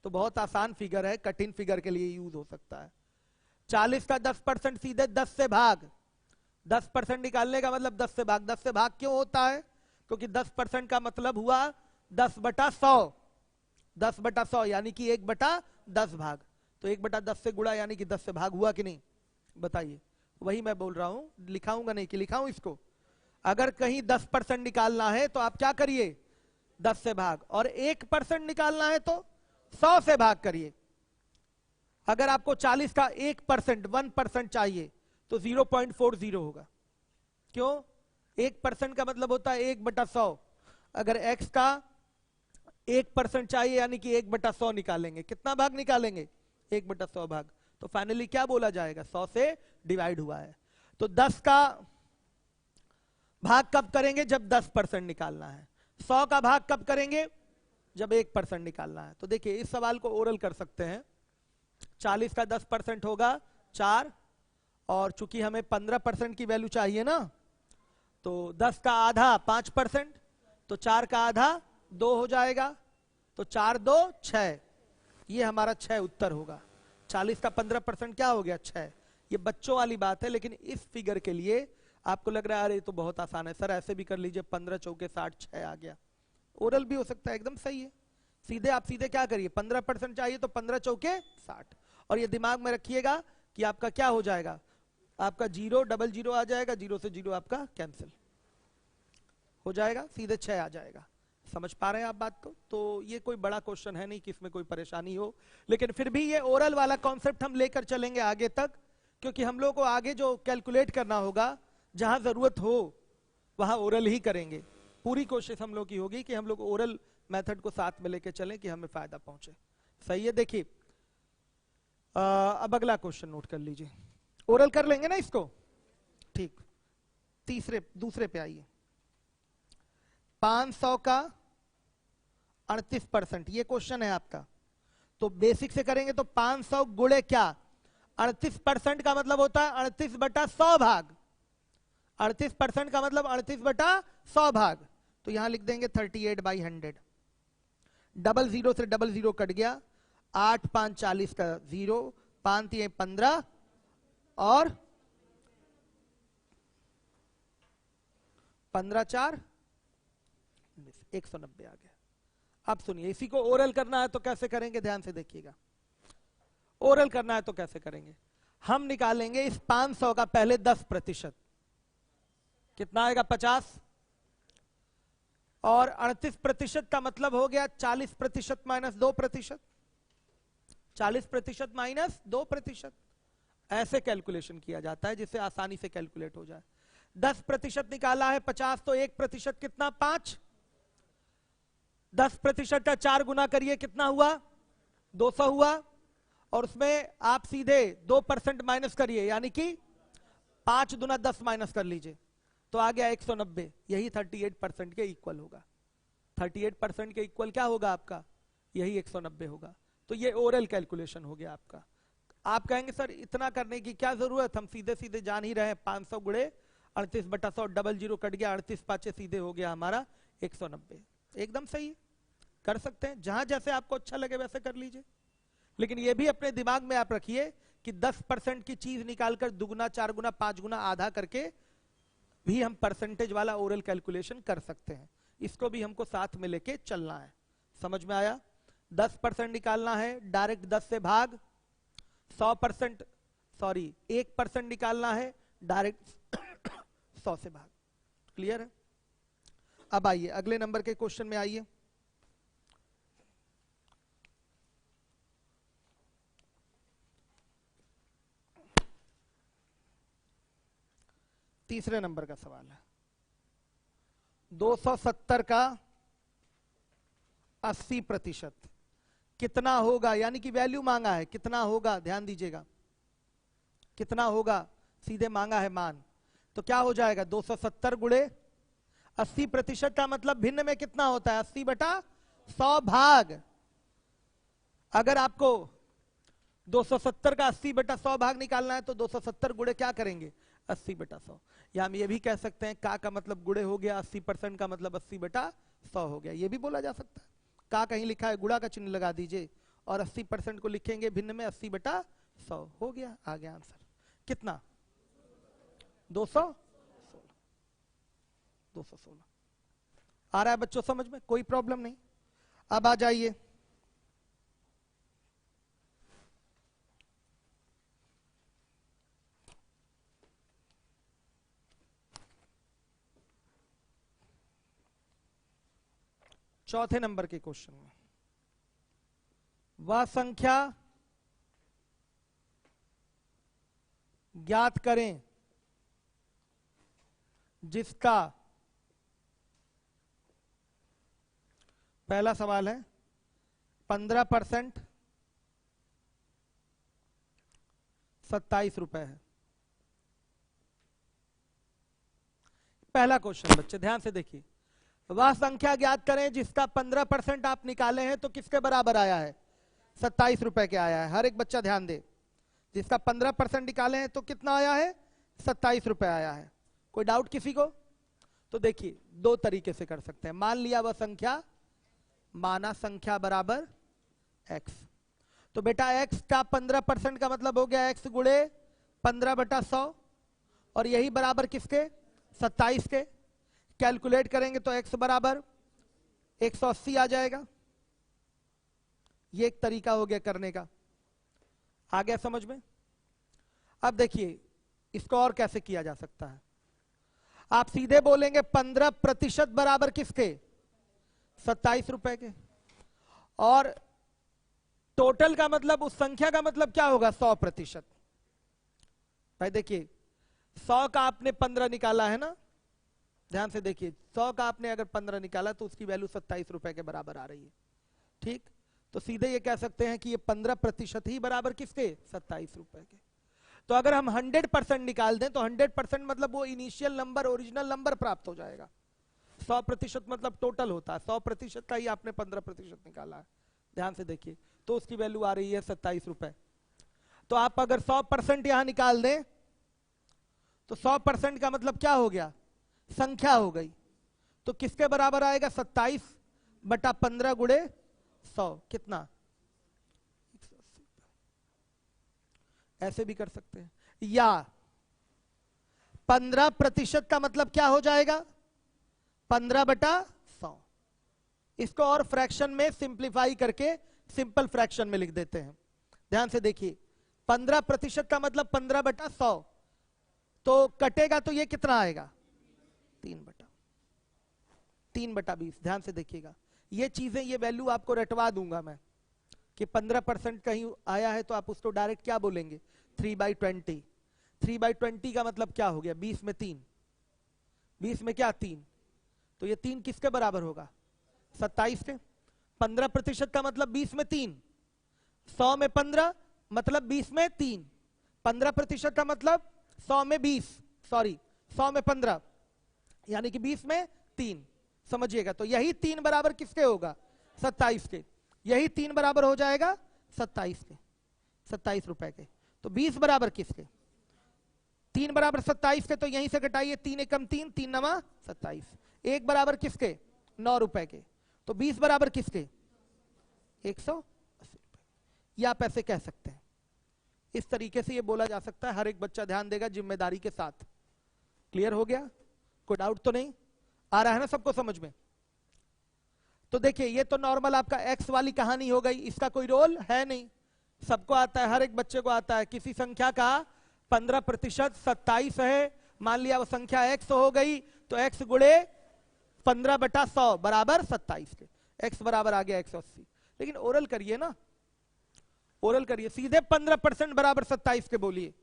तो बहुत आसान फिगर है, कठिन फिगर के लिए यूज हो सकता है। 40 का 10% सीधे 10 से भाग, 10% निकालने का मतलब 10 से भाग। 10 से भाग क्यों होता है, क्योंकि 10% का मतलब हुआ 10/100, 10/100 यानी कि 1/10 भाग। तो 1/10 से गुणा यानी कि 10 से भाग हुआ कि नहीं, बताइए। वही मैं बोल रहा हूं, लिखाऊंगा नहीं कि लिखाऊं इसको। अगर कहीं 10% निकालना है तो आप क्या करिए 10 से भाग, और 1% निकालना है तो 100 से भाग करिए। अगर आपको 40 का 1% चाहिए तो 0.40 होगा। क्यों, 1% का मतलब होता है 1/100। अगर x का 1% चाहिए यानी कि 1/100 निकालेंगे, कितना भाग निकालेंगे 1/100 भाग। तो फाइनली क्या बोला जाएगा 100 से डिवाइड हुआ है। तो 10 का भाग कब करेंगे, जब 10% निकालना है। 100 का भाग कब करेंगे, जब 1% निकालना है। तो देखिए इस सवाल को ओरल कर सकते हैं। 40 का 10% होगा 4, और चूंकि हमें 15% की वैल्यू चाहिए ना, तो 10 का आधा 5%, तो 4 का आधा 2 हो जाएगा। तो 4 2 6, ये हमारा 6 उत्तर होगा। 40 का 15% क्या हो गया 6। ये बच्चों वाली बात है, लेकिन इस फिगर के लिए आपको लग रहा है अरे तो बहुत आसान है सर, ऐसे भी कर लीजिए, 15 चौके 60, 6 आ गया। ओरल भी हो सकता है, एकदम सही है। सीधे आप सीधे क्या करिए, 15% चाहिए तो 15 चौके 60, और ये दिमाग में रखिएगा कि आपका क्या हो जाएगा, आपका 0 डबल 0 आ जाएगा, 0 से 0 आपका कैंसिल हो जाएगा, सीधे 6 आ जाएगा। समझ पा रहे हैं आप बात को। तो ये कोई बड़ा क्वेश्चन है नहीं कि इसमें कोई परेशानी हो, लेकिन फिर भी ये ओरल वाला कॉन्सेप्ट हम लेकर चलेंगे आगे तक, क्योंकि हम लोग को आगे जो कैलकुलेट करना होगा, जहां जरूरत हो वहां ओरल ही करेंगे। पूरी कोशिश हम लोग की होगी कि हम लोग ओरल मेथड को साथ में लेके चलें कि हमें फायदा पहुंचे। सही है। देखिए अब अगला क्वेश्चन नोट कर लीजिए। ओरल कर लेंगे ना इसको, ठीक। दूसरे पे आइए। 500 का 38%, ये क्वेश्चन है आपका। तो बेसिक से करेंगे तो 500 गुणे क्या, 38% का मतलब होता है 38/100 भाग। 38% का मतलब 38/100 भाग। तो यहां लिख देंगे 38/100। डबल जीरो से डबल जीरो कट गया, 8 5 40 का 0, 5 3 15 और 15 4 190 आ गया। अब सुनिए, इसी को ओरल करना है तो कैसे करेंगे, ध्यान से देखिएगा। ओरल करना है तो कैसे करेंगे, हम निकालेंगे इस 500 का पहले 10%, कितना आएगा 50, और 38% का मतलब हो गया 40% माइनस 2%, 40% माइनस 2%। ऐसे कैलकुलेशन किया जाता है जिससे आसानी से कैलकुलेट हो जाए। 10% निकाला है 50, तो 1% कितना 5, 10% का 4 गुना करिए, कितना हुआ 200 हुआ, और उसमें आप सीधे 2% माइनस करिए, यानी कि 5 दुना 10 माइनस कर लीजिए, तो आ गया 190। यही 38% के इक्वल होगा। 38% के इक्वल क्या होगा आपका, यही 190 होगा। तो ये ओरल कैलकुलेशन हो गया आपका। आप कहेंगे सर इतना करने की क्या जरूरत, हम सीधे सीधे जान ही रहे हैं, 500 गुणे 38/100, डबल जीरो कट गया, 38 5 सीधे हो गया हमारा 190। एकदम सही है, कर सकते हैं, जहां जैसे आपको अच्छा लगे वैसे कर लीजिए। लेकिन ये भी अपने दिमाग में आप रखिए कि 10% की चीज निकालकर दुगुना 4 गुना 5 गुना आधा करके भी हम परसेंटेज वाला ओरल कैलकुलेशन कर सकते हैं। इसको भी हमको साथ में लेके चलना है। समझ में आया? 10% निकालना है, डायरेक्ट 10 से भाग, 100% सॉरी 1% निकालना है, डायरेक्ट 100 से भाग। क्लियर है? अब आइए अगले नंबर के क्वेश्चन में आइए। तीसरे नंबर का सवाल है, 270 का 80% कितना होगा, यानी कि वैल्यू मांगा है, कितना होगा, ध्यान दीजिएगा, कितना होगा, सीधे मांगा है मान। तो क्या हो जाएगा 270 गुणे 80% का मतलब भिन्न में कितना होता है, 80/100 भाग। अगर आपको 270 का 80/100 भाग निकालना है तो 270 गुणे क्या करेंगे, 80/100। या हम ये भी कह सकते हैं का मतलब गुणे हो गया, 80% का मतलब 80/100 हो गया, ये भी बोला जा सकता है। का कहीं लिखा है, गुणा का चिन्ह लगा दीजिए और 80% को लिखेंगे भिन्न में, 80/100 हो गया, आ गया आंसर। कितना, 216 आ रहा है बच्चों समझ में, कोई प्रॉब्लम नहीं। अब आ जाइए चौथे नंबर के क्वेश्चन में। वह संख्या ज्ञात करें जिसका, पहला सवाल है 15% 27 रुपए है। पहला क्वेश्चन बच्चे ध्यान से देखिए, वह संख्या ज्ञात करें जिसका 15% आप निकाले हैं तो किसके बराबर आया है, 27 रुपए के आया है। हर एक बच्चा ध्यान दे, जिसका 15% निकाले हैं तो कितना आया है, 27 रुपए आया है। कोई डाउट किसी को? तो देखिए दो तरीके से कर सकते हैं। मान लिया वह संख्या, माना संख्या बराबर x, तो बेटा x का 15% का मतलब हो गया x गुणे 15/100, और यही बराबर किसके, 27 के। कैलकुलेट करेंगे तो x बराबर 180 आ जाएगा। ये एक तरीका हो गया करने का, आ गया समझ में? अब देखिए इसको और कैसे किया जा सकता है। आप सीधे बोलेंगे 15% बराबर किसके, 27 रुपए के, और टोटल का मतलब, उस संख्या का मतलब क्या होगा, 100%। भाई देखिए 100 का आपने 15 निकाला है ना, ध्यान से देखिए 100 का आपने अगर 15 निकाला तो उसकी वैल्यू 27 रुपए के बराबर आ रही है। ठीक, तो सीधे ये कह सकते हैं कि ये 15% ही बराबर किसके, 27 रुपए के। तो अगर हम 100% निकाल दें तो 100% मतलब वो इनिशियल नंबर, ओरिजिनल नंबर प्राप्त हो जाएगा। 100% मतलब टोटल होता है, 100% का ही आपने 15% निकाला है, ध्यान से देखिए, तो उसकी वैल्यू आ रही है 27 रुपए। तो आप अगर 100% यहां निकाल दें तो 100% का मतलब क्या हो गया, संख्या हो गई। तो किसके बराबर आएगा? 27/15 गुणे 100 कितना? ऐसे भी कर सकते हैं। या 15% का मतलब क्या हो जाएगा? 15/100। इसको और फ्रैक्शन में सिंप्लीफाई करके सिंपल फ्रैक्शन में लिख देते हैं। ध्यान से देखिए, 15% का मतलब 15/100, तो कटेगा तो ये कितना आएगा? 3/20। ध्यान से देखिएगा, ये चीजें, ये वैल्यू आपको रटवा दूंगा मैं कि 15% कहीं आया है तो आप उसको डायरेक्ट क्या बोलेंगे? 3/20। 3/20 का मतलब क्या हो गया? 20 में 3, 20 में क्या 3, तो ये 3 किसके बराबर होगा? 27 के। 15% का मतलब 20 में 3, 100 में 15 मतलब 20 में 3। 15% का मतलब 100 में 20, सॉरी 100 में 15 यानी कि 20 में 3, समझिएगा। तो यही 3 बराबर किसके होगा? 27 के। यही 3 बराबर हो जाएगा 27 के, 27 रुपए के। तो 20 बराबर किसके? 3 बराबर 27 के, तो यहीं से घटाइए, 3 एकम 3, 3 नवा 27। 1 बराबर किसके? 9 रुपए के। तो 20 बराबर किसके? 180 रुपए। ये आप ऐसे कह सकते हैं, इस तरीके से ये बोला जा सकता है। हर एक बच्चा ध्यान देगा जिम्मेदारी के साथ। क्लियर हो गया? कोई डाउट तो नहीं आ रहा है ना सबको समझ में? तो देखिए, ये तो नॉर्मल आपका एक्स वाली कहानी हो गई, इसका कोई रोल है नहीं, सबको आता है, हर एक बच्चे को आता है। किसी संख्या का 15% 27 है, मान लिया वो संख्या एक्स हो गई, तो एक्स गुणे 15/100 बराबर 27 के। एक्स बराबर आ गया 180। लेकिन ओरल करिए ना, ओरल करिए, सीधे 15% बराबर 27 के बोलिए।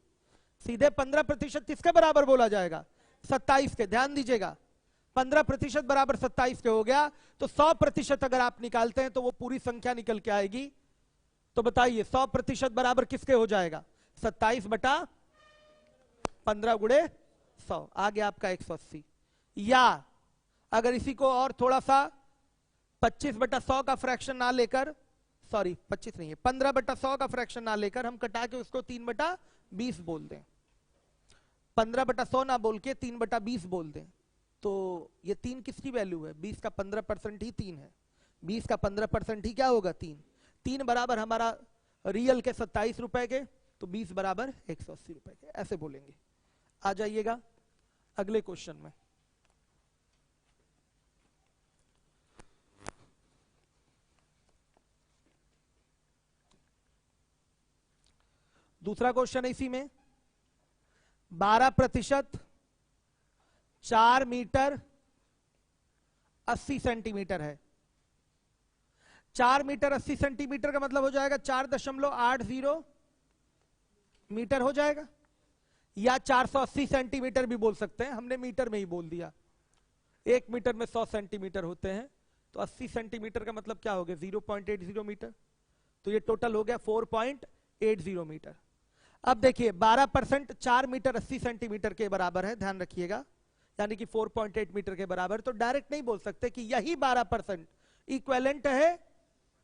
सीधे 15% किसके बराबर बोला जाएगा? 27 के। ध्यान दीजिएगा, 15% बराबर 27 के हो गया, तो 100% अगर आप निकालते हैं तो वो पूरी संख्या निकल के आएगी। तो बताइए 100% बराबर किसके हो जाएगा? 27/15 गुणे 100 आ गया आपका 180। या अगर इसी को और थोड़ा सा 25/100 का फ्रैक्शन ना लेकर, सॉरी 25 नहीं है, 15/100 का फ्रैक्शन ना लेकर हम कटा के उसको 3/20 बोल दें, 15/100 ना बोल के 3/20 बोल दें, तो ये 3 किसकी वैल्यू है? 20 का 15% ही 3 है। 20 का 15% ही क्या होगा? 3। 3 बराबर हमारा रियल के 27 रुपए के, तो 20 बराबर 180 रुपए के, ऐसे बोलेंगे। आ जाइएगा अगले क्वेश्चन में। दूसरा क्वेश्चन है इसी में, 12% 4 मीटर 80 सेंटीमीटर है। 4 मीटर 80 सेंटीमीटर का मतलब हो जाएगा 4.80 मीटर हो जाएगा, या 480 सेंटीमीटर भी बोल सकते हैं, हमने मीटर में ही बोल दिया। 1 मीटर में 100 सेंटीमीटर होते हैं, तो 80 सेंटीमीटर का मतलब क्या हो गया? 0.80 मीटर। तो ये टोटल हो गया 4.80 मीटर। अब देखिए 12% 4 मीटर 80 सेंटीमीटर के बराबर है, ध्यान रखिएगा, यानी कि 4.8 मीटर के बराबर। तो डायरेक्ट नहीं बोल सकते कि यही 12% इक्विवेलेंट है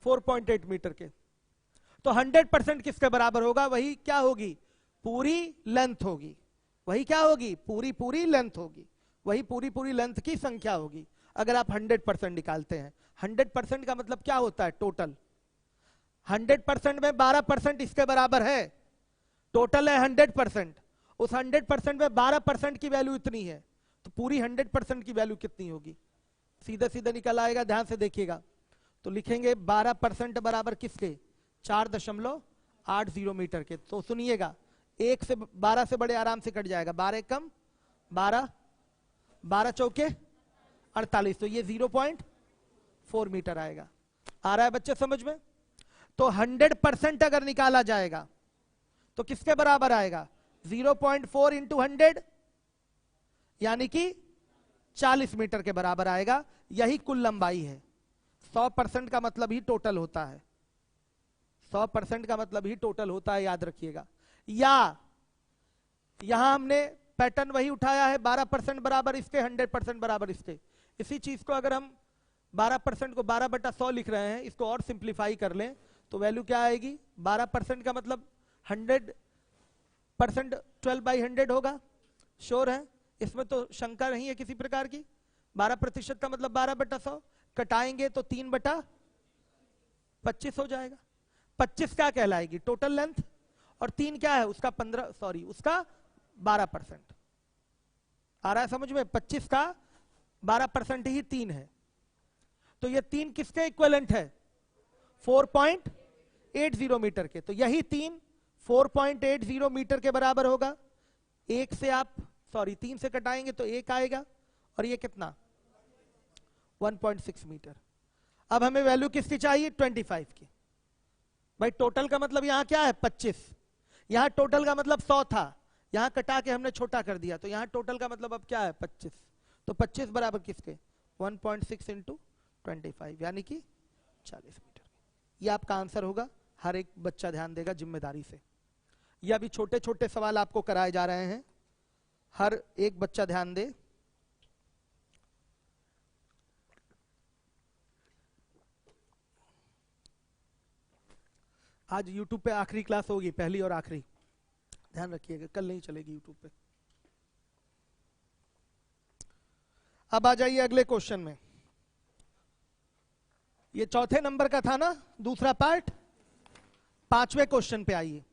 4.8 मीटर के। तो 100% किसके बराबर होगा? वही क्या होगी? पूरी लेंथ होगी। वही क्या होगी? पूरी लेंथ होगी। वही पूरी लेंथ की संख्या होगी अगर आप 100% निकालते हैं। 100% का मतलब क्या होता है? टोटल। 100% में 12% इसके बराबर है, टोटल है 100%। उस 100% में 12% की वैल्यू इतनी है, तो पूरी 100% की वैल्यू कितनी होगी? सीधे सीधे निकल आएगा, ध्यान से देखिएगा। तो लिखेंगे 12% बराबर किसके? 4.80 मीटर के। तो सुनिएगा, 1 से 12 से बड़े आराम से कट जाएगा, 12 कम 12, 12 चौके 48, तो ये 0.4 मीटर आएगा। आ रहा है बच्चे समझ में? तो 100% अगर निकाला जाएगा तो किसके बराबर आएगा? 0.4 इंटू 100 यानी कि 40 मीटर के बराबर आएगा। यही कुल लंबाई है। 100% का मतलब ही टोटल होता है, 100% का मतलब ही टोटल होता है, याद रखिएगा। या यहां हमने पैटर्न वही उठाया है, 12% बराबर इसके, 100% बराबर इसके। इसी चीज को अगर हम 12% को 12/100 लिख रहे हैं, इसको और सिंप्लीफाई कर लें तो वैल्यू क्या आएगी? 12% का मतलब 100% 12/100 होगा। श्योर है? इसमें तो शंका नहीं है किसी प्रकार की। 12% का मतलब 12/100, कटाएंगे तो 3/25 हो जाएगा। 25 क्या कहलाएगी? टोटल लेंथ, और 3 क्या है? उसका 12%। आ रहा है समझ में? 25 का 12% ही 3 है। तो ये 3 किसके इक्विवेलेंट है? 4.80 मीटर के। तो यही 3 4.80 मीटर के बराबर होगा। 3 से कटाएंगे तो 1 आएगा, और ये कितना? 1.6 मीटर। अब हमें वैल्यू किसकी चाहिए? 25 की। भाई टोटल का मतलब यहां क्या है? 25। यहां टोटल का मतलब 100 था, यहां कटा के हमने छोटा कर दिया, तो यहां टोटल का मतलब अब क्या है? 25। तो 25 बराबर किसके? 1.6 इंटू 25, यानी कि 40 मीटर। ये आपका आंसर होगा। हर एक बच्चा ध्यान देगा जिम्मेदारी से। ये अभी छोटे छोटे सवाल आपको कराए जा रहे हैं, हर एक बच्चा ध्यान दे। आज YouTube पे आखिरी क्लास होगी, पहली और आखिरी, ध्यान रखिएगा, कल नहीं चलेगी YouTube पे। अब आ जाइए अगले क्वेश्चन में। ये चौथे नंबर का था ना दूसरा पार्ट। 5वें क्वेश्चन पे आइए।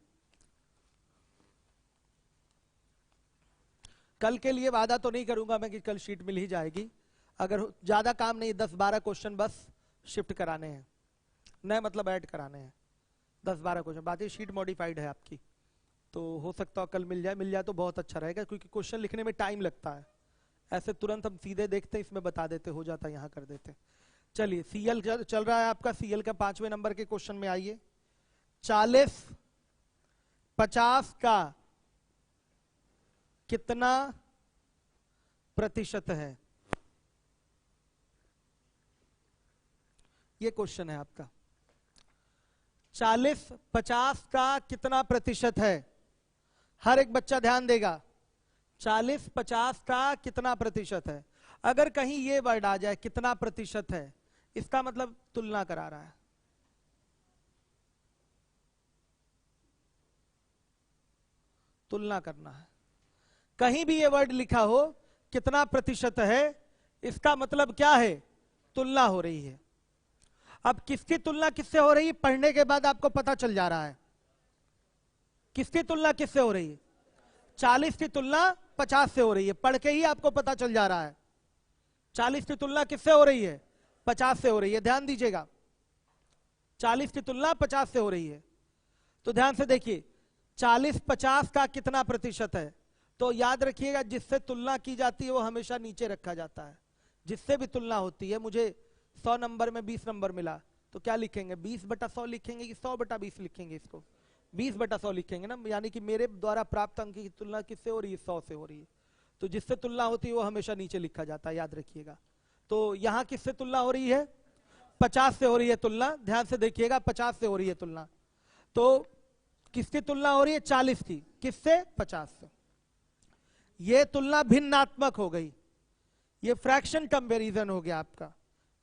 कल के लिए वादा तो नहीं करूंगा मैं कि कल शीट मिल ही जाएगी। अगर ज्यादा काम नहीं, 10-12 क्वेश्चन बस शिफ्ट कराने हैं, नए मतलब ऐड कराने हैं। 10-12 क्वेश्चन, बाकी शीट मॉडिफाइड है आपकी, तो हो सकता है कल मिल जाए तो बहुत अच्छा रहेगा, क्योंकि क्वेश्चन लिखने में टाइम लगता है। ऐसे तुरंत हम सीधे देखते हैं, इसमें बता देते, हो जाता है, यहाँ कर देते। चलिए सीएल चल रहा है आपका। सीएल का 5वें नंबर के क्वेश्चन में आइए। 40-50 का कितना प्रतिशत है? ये क्वेश्चन है आपका। 40-50 का कितना प्रतिशत है? हर एक बच्चा ध्यान देगा। 40-50 का कितना प्रतिशत है? अगर कहीं ये वर्ड आ जाए कितना प्रतिशत है, इसका मतलब तुलना करा रहा है। तुलना करना है। कहीं भी ये वर्ड लिखा हो कितना प्रतिशत है, इसका मतलब क्या है? तुलना हो रही है। अब किसकी तुलना किससे हो रही है? पढ़ने के बाद आपको पता चल जा रहा है किसकी तुलना किससे हो रही है। 40 की तुलना 50 से हो रही है, पढ़ के ही आपको पता चल जा रहा है। 40 की तुलना किससे हो रही है? 50 से हो रही है। ध्यान दीजिएगा, 40 की तुलना 50 से हो रही है। तो ध्यान से देखिए, 40-50 का कितना प्रतिशत है? तो याद रखिएगा, जिससे तुलना की जाती है वो हमेशा नीचे रखा जाता है। जिससे भी तुलना होती है, मुझे 100 नंबर में 20 नंबर मिला, तो क्या लिखेंगे? 20/100 लिखेंगे कि 100/20 लिखेंगे? इसको 20/100 लिखेंगे ना, यानी कि मेरे द्वारा प्राप्त अंक की तुलना किससे हो रही है? 100 से हो रही है। तो जिससे तुलना होती है वो हमेशा नीचे लिखा जाता है, याद रखिएगा। तो यहां किससे तुलना हो रही है? 50 से हो रही है तुलना। ध्यान से देखिएगा, 50 से हो रही है तुलना। तो किसकी तुलना हो रही है? 40 की। किससे? 50 से। ये तुलना भिन्नात्मक हो गई, ये फ्रैक्शन कंपैरिजन हो गया आपका।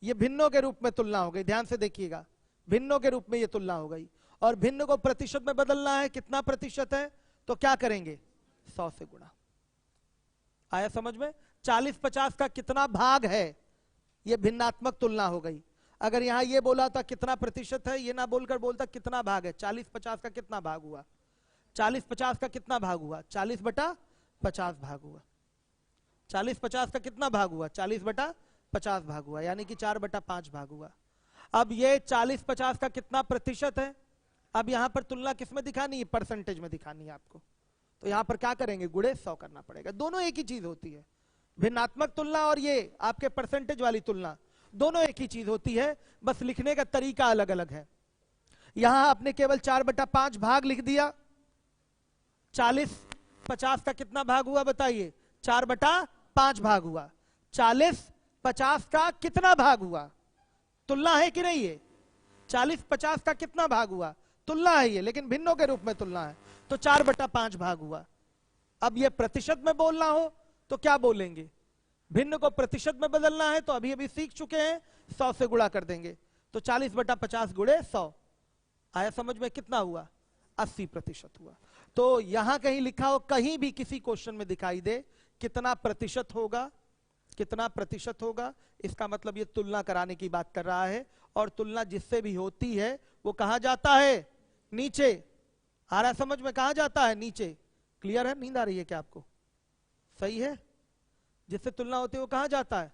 ये भिन्नों के रूप में तुलना हो गई। ध्यान से देखिएगा, भिन्नों के रूप में ये तुलना हो गई। और भिन्न को प्रतिशत में बदलना है, कितना प्रतिशत है? तो क्या करेंगे? 100 से गुणा। आया समझ में? 40-50 का कितना भाग है, ये भिन्नात्मक तुलना हो गई। अगर यहां ये बोला था कितना प्रतिशत है, ये ना बोलकर बोलता कितना भाग है। 40-50 का कितना भाग हुआ? 40-50 का कितना भाग हुआ? 40/50 भाग हुआ। 40-50 का कितना भाग हुआ? 40/50 भाग हुआ, यानी कि 4/5 भाग हुआ। अब ये 40-50 का कितना प्रतिशत है? अब यहां पर तुलना किसमें दिखानी है? परसेंटेज में दिखानी है आपको। तो यहां पर क्या करेंगे? गुणे 100 करना पड़ेगा। दोनों एक ही चीज होती है, भिन्नात्मक तुलना और ये आपके परसेंटेज वाली तुलना, दोनों एक ही चीज होती है, बस लिखने का तरीका अलग अलग है। यहां आपने केवल 4/5 भाग लिख दिया। 40-50 का कितना भाग हुआ बताइए? 4/5 भाग हुआ। 40-50 का कितना भाग हुआ? तुलना है कि नहीं है? 40-50 का कितना भाग हुआ? तुलना है ये, लेकिन भिन्नों के रूप में तुलना है, तो 4/5 भाग हुआ। अब ये प्रतिशत में बोलना हो तो क्या बोलेंगे? भिन्न को प्रतिशत में बदलना है तो अभी अभी सीख चुके हैं, 100 से गुणा कर देंगे। तो 40/50 गुणे 100। आया समझ में? कितना हुआ? 80% हुआ। तो यहां कहीं लिखा हो, कहीं भी किसी क्वेश्चन में दिखाई दे कितना प्रतिशत होगा, कितना प्रतिशत होगा, इसका मतलब ये तुलना कराने की बात कर रहा है, और तुलना जिससे भी होती है वो कहां जाता है, नीचे। आ रहा है समझ में, कहां जाता है, नीचे। क्लियर है, नींद आ रही है क्या आपको, सही है, जिससे तुलना होती है वो कहां जाता है,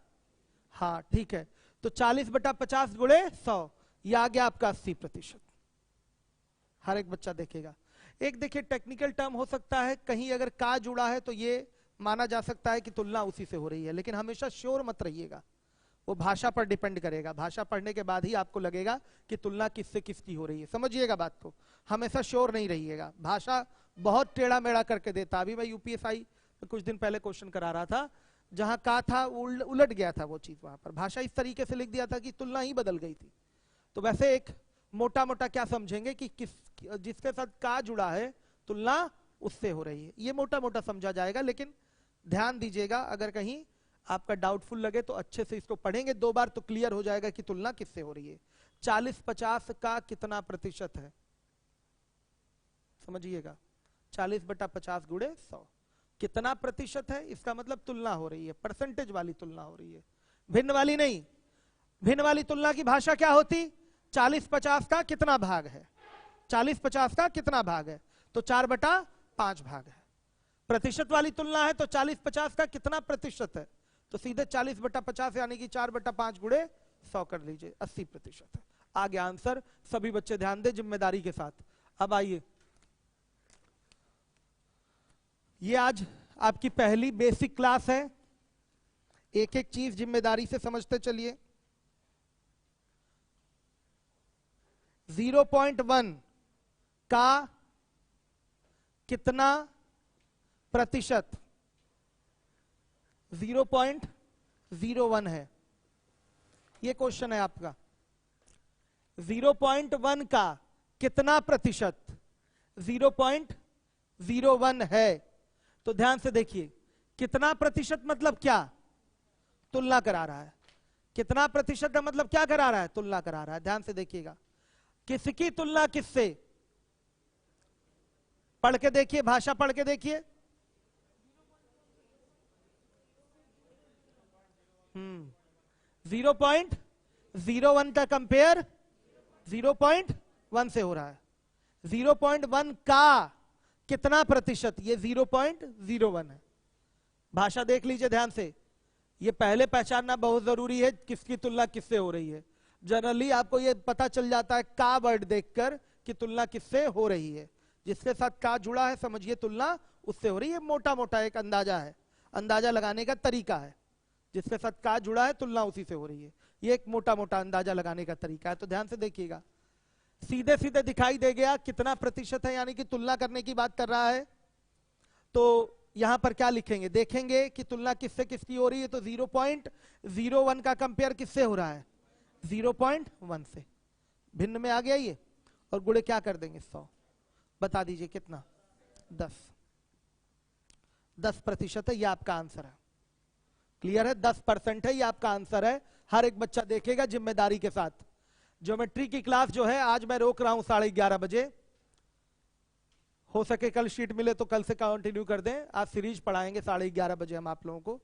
हाँ ठीक है। तो 40/50 गुणे 100, ये आ गया आपका 80%। हर एक बच्चा देखेगा। एक देखिए टेक्निकल टर्म हो सकता है, कहीं अगर का जुड़ा है तो ये माना जा सकता है कि तुलना उसी से हो रही है, लेकिन हमेशा श्योर मत रहिएगा, वो भाषा पर डिपेंड करेगा। भाषा पढ़ने के बाद ही आपको लगेगा कि तुलना किससे किसकी हो रही है, समझिएगा बात को, हमेशा श्योर नहीं रहिएगा। भाषा बहुत टेढ़ा मेढ़ा करके देता। अभी मैं यूपीएसआई कुछ दिन पहले क्वेश्चन करा रहा था, जहां का था उलट गया था वो चीज, वहां पर भाषा इस तरीके से लिख दिया था कि तुलना ही बदल गई थी। तो वैसे एक मोटा मोटा क्या समझेंगे कि जिसके साथ का जुड़ा है तुलना उससे हो रही है, ये मोटा मोटा समझा जाएगा। लेकिन ध्यान दीजिएगा, अगर कहीं आपका डाउटफुल लगे तो अच्छे से इसको पढ़ेंगे 2 बार तो क्लियर हो जाएगा कि तुलना किससे हो रही है। 40/50 का कितना प्रतिशत है, समझिएगा, 40/50 गुणे 100 कितना प्रतिशत है, इसका मतलब तुलना हो रही है, परसेंटेज वाली तुलना हो रही है, भिन्न वाली नहीं। भिन्न वाली तुलना की भाषा क्या होती, 40/50 का कितना भाग है, 40/50 का कितना भाग है, तो 4/5 भाग है। प्रतिशत वाली तुलना है तो 40/50 का कितना प्रतिशत है, तो सीधे 40/50 यानी कि 4/5 गुणे 100 कर लीजिए, 80% है। आ गया आंसर। सभी बच्चे ध्यान दें जिम्मेदारी के साथ। अब आइए, ये आज आपकी पहली बेसिक क्लास है, एक एक चीज जिम्मेदारी से समझते चलिए। 0.1 का कितना प्रतिशत, 0.01 है, ये क्वेश्चन है आपका। 0.1 का कितना प्रतिशत, 0.01 है। तो ध्यान से देखिए, कितना प्रतिशत मतलब क्या, तुलना करा रहा है। कितना प्रतिशत का मतलब क्या करा रहा है, तुलना करा रहा है। ध्यान से देखिएगा, किसकी तुलना किससे, पढ़ के देखिए, भाषा पढ़ के देखिए। 0.01 का कंपेयर 0.1 से हो रहा है। 0.1 का कितना प्रतिशत, ये 0.01 है। भाषा देख लीजिए ध्यान से, ये पहले पहचानना बहुत जरूरी है किसकी तुलना किससे हो रही है। जनरली आपको ये पता चल जाता है का वर्ड देखकर कि तुलना किससे हो रही है। जिसके साथ का जुड़ा है समझिए तुलना उससे हो रही है। मोटा मोटा एक अंदाजा है, अंदाजा लगाने का तरीका है। जिसके साथ का जुड़ा है तुलना उसी से हो रही है, ये एक मोटा मोटा अंदाजा लगाने का तरीका है। तो ध्यान से देखिएगा, सीधे सीधे दिखाई दे गया कितना प्रतिशत है, यानी कि तुलना करने की बात कर रहा है। तो यहां पर क्या लिखेंगे, देखेंगे कि तुलना किससे किसकी हो रही है। तो 0.01 का कंपेयर किससे हो रहा है, 0.1 से। भिन्न में आ गया ये, और गुणे क्या कर देंगे 100। बता दीजिए कितना, 10% है, ये आपका आंसर है। क्लियर है, 10% है, ये आपका आंसर है। हर एक बच्चा देखेगा जिम्मेदारी के साथ। ज्योमेट्री की क्लास जो है आज मैं रोक रहा हूं 11:30 बजे। हो सके कल शीट मिले तो कल से कंटिन्यू कर दें। आज सीरीज पढ़ाएंगे 11:30 बजे हम आप लोगों को।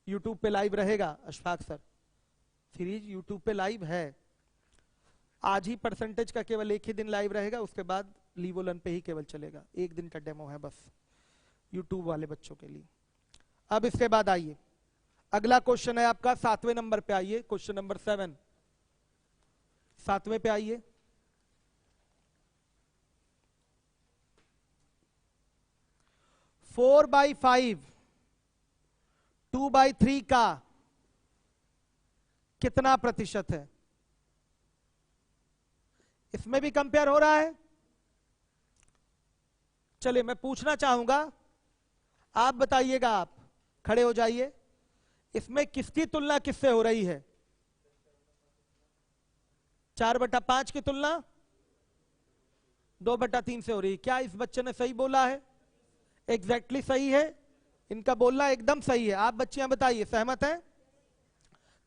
यूट्यूब पे लाइव रहेगा, अशफाक सर सीरीज यूट्यूब पे लाइव है। आज ही परसेंटेज का केवल एक ही दिन लाइव रहेगा, उसके बाद लीवोलन पे ही केवल चलेगा। एक दिन का डेमो है बस यूट्यूब वाले बच्चों के लिए। अब इसके बाद आइए, अगला क्वेश्चन है आपका 7वें नंबर पे। आइए क्वेश्चन नंबर 7, 7वें पे आइए। फोर बाई 5 2/3 का कितना प्रतिशत है। इसमें भी कंपेयर हो रहा है। चलिए मैं पूछना चाहूंगा, आप बताइएगा, आप खड़े हो जाइए, इसमें किसकी तुलना किससे हो रही है। 4/5 की तुलना 2/3 से हो रही है। क्या इस बच्चे ने सही बोला है, एग्जैक्टली सही है, इनका बोलना एकदम सही है। आप बच्चियां बताइए, सहमत हैं।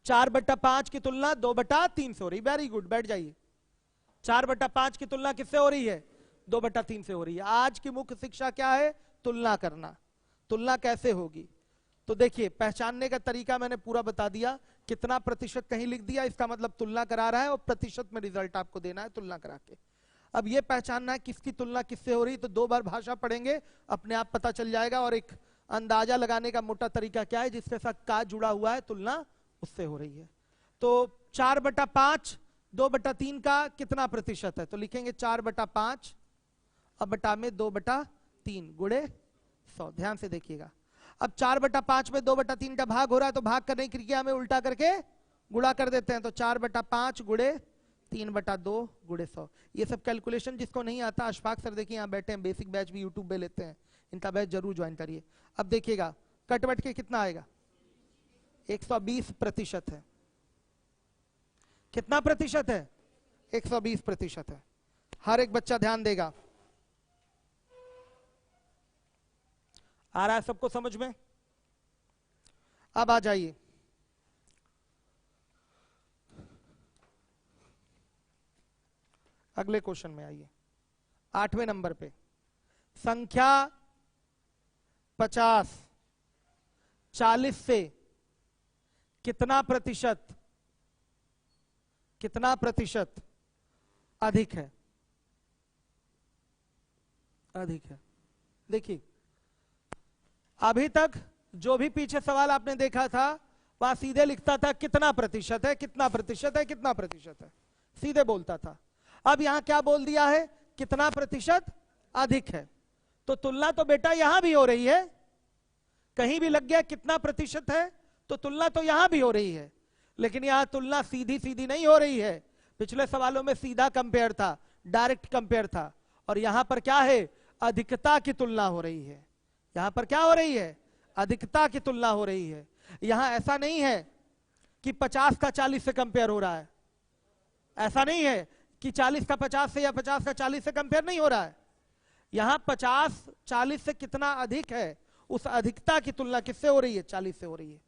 4/5 की तुलना 2/3 से हो रही। वेरी गुड, बैठ जाइए। 4/5 की तुलना किससे हो रही है, 2/3 से हो रही है। आज की मुख्य शिक्षा क्या है, तुलना करना। तुलना कैसे होगी, तो देखिए पहचानने का तरीका मैंने पूरा बता दिया, कितना प्रतिशत कहीं लिख दिया, इसका मतलब तुलना करा रहा है और प्रतिशत में रिजल्ट आपको देना है तुलना करा के। अब ये पहचानना है किसकी तुलना किससे हो रही, तो 2 बार भाषा पढ़ेंगे अपने आप पता चल जाएगा। और एक अंदाजा लगाने का मोटा तरीका क्या है, जिसके साथ का जुड़ा हुआ है तुलना उससे हो रही है। तो 4/5 2/3 का कितना प्रतिशत है, तो लिखेंगे 4/5 अब बटा में 2/3 गुणे 100। ध्यान से देखिएगा, अब 4/5 में 2/3 का भाग हो रहा है, तो भाग करने की क्रिया में उल्टा करके गुणा कर देते हैं। तो 4/5 गुणे 3/2 गुणे 100। ये सब कैलकुलेशन जिसको नहीं आता, अशफाक सर देखिए यहाँ बैठे हैं, बेसिक बैच भी यूट्यूब पे लेते हैं, इनका बैच जरूर ज्वाइन करिए। अब देखिएगा कटवट के कितना आएगा, 120% है। कितना प्रतिशत है, 120% है। हर एक बच्चा ध्यान देगा। आ रहा है सबको समझ में? अब आ जाइए अगले क्वेश्चन में आइए, 8वें नंबर पे। संख्या 50 40 से कितना प्रतिशत अधिक है? अधिक है। देखिए अभी तक जो भी पीछे सवाल आपने देखा था वहां सीधे लिखता था कितना प्रतिशत है, कितना प्रतिशत है, कितना प्रतिशत है, सीधे बोलता था। अब यहां क्या बोल दिया है, कितना प्रतिशत अधिक है। तो तुलना तो बेटा यहां भी हो रही है, कहीं भी लग गया कितना प्रतिशत है तो तुलना तो यहां भी हो रही है, लेकिन यहां तुलना सीधी सीधी नहीं हो रही है। पिछले सवालों में सीधा कंपेयर था, डायरेक्ट कंपेयर था, और यहां पर क्या है, अधिकता की तुलना हो रही है। यहां पर क्या हो रही है, अधिकता की तुलना हो रही है। यहां ऐसा नहीं है कि 50 का 40 से कंपेयर हो रहा है, ऐसा नहीं है कि 40 का 50 से या 50 का 40 से कंपेयर नहीं हो रहा है। यहां 50 40 से कितना अधिक है, उस अधिकता की तुलना किससे हो रही है, 40 से हो रही है।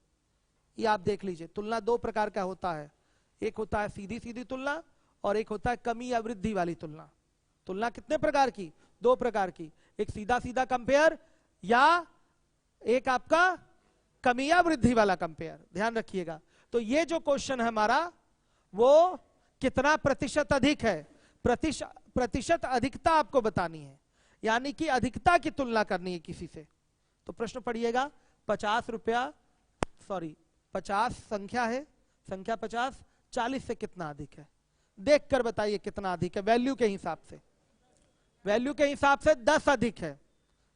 ये आप देख लीजिए, तुलना 2 प्रकार का होता है, एक होता है सीधी सीधी तुलना और एक होता है कमी या वृद्धि वाली तुलना। तुलना कितने प्रकार की, 2 प्रकार की, एक सीधा सीधा कंपेयर या एक आपका कमी या वृद्धि वाला कंपेयर। ध्यान रखिएगा। तो ये जो क्वेश्चन है हमारा वो कितना प्रतिशत अधिक है, प्रतिशत अधिकता आपको बतानी है, यानी कि अधिकता की तुलना करनी है किसी से। तो प्रश्न पढ़िएगा, 50 संख्या है, संख्या 50 40 से कितना अधिक है, देखकर बताइए कितना अधिक है। वैल्यू के हिसाब से, वैल्यू के हिसाब से 10 अधिक है,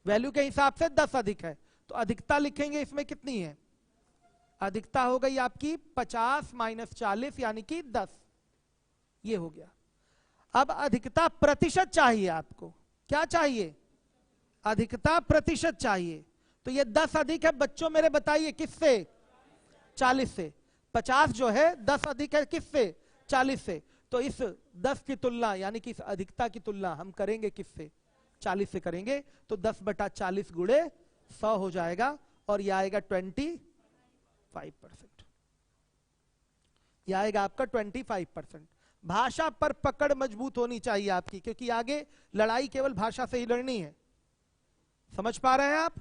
वैल्यू के हिसाब से 10 अधिक है। तो अधिकता लिखेंगे इसमें कितनी है, अधिकता हो गई आपकी 50 - 40 यानी कि 10, ये हो गया। अब अधिकता प्रतिशत चाहिए आपको, क्या चाहिए, अधिकता प्रतिशत चाहिए। तो ये 10 अधिक है बच्चों मेरे, बताइए किससे, 40 से। 50 जो है 10 अधिक है किससे, 40 से। तो इस 10 की तुलना यानी कि इस अधिकता की तुलना हम करेंगे किससे, 40 से करेंगे। तो 10/40 गुणे 100 हो जाएगा और यह आएगा 25%। यह आएगा आपका 25%। भाषा पर पकड़ मजबूत होनी चाहिए आपकी, क्योंकि आगे लड़ाई केवल भाषा से ही लड़नी है। समझ पा रहे हैं आप?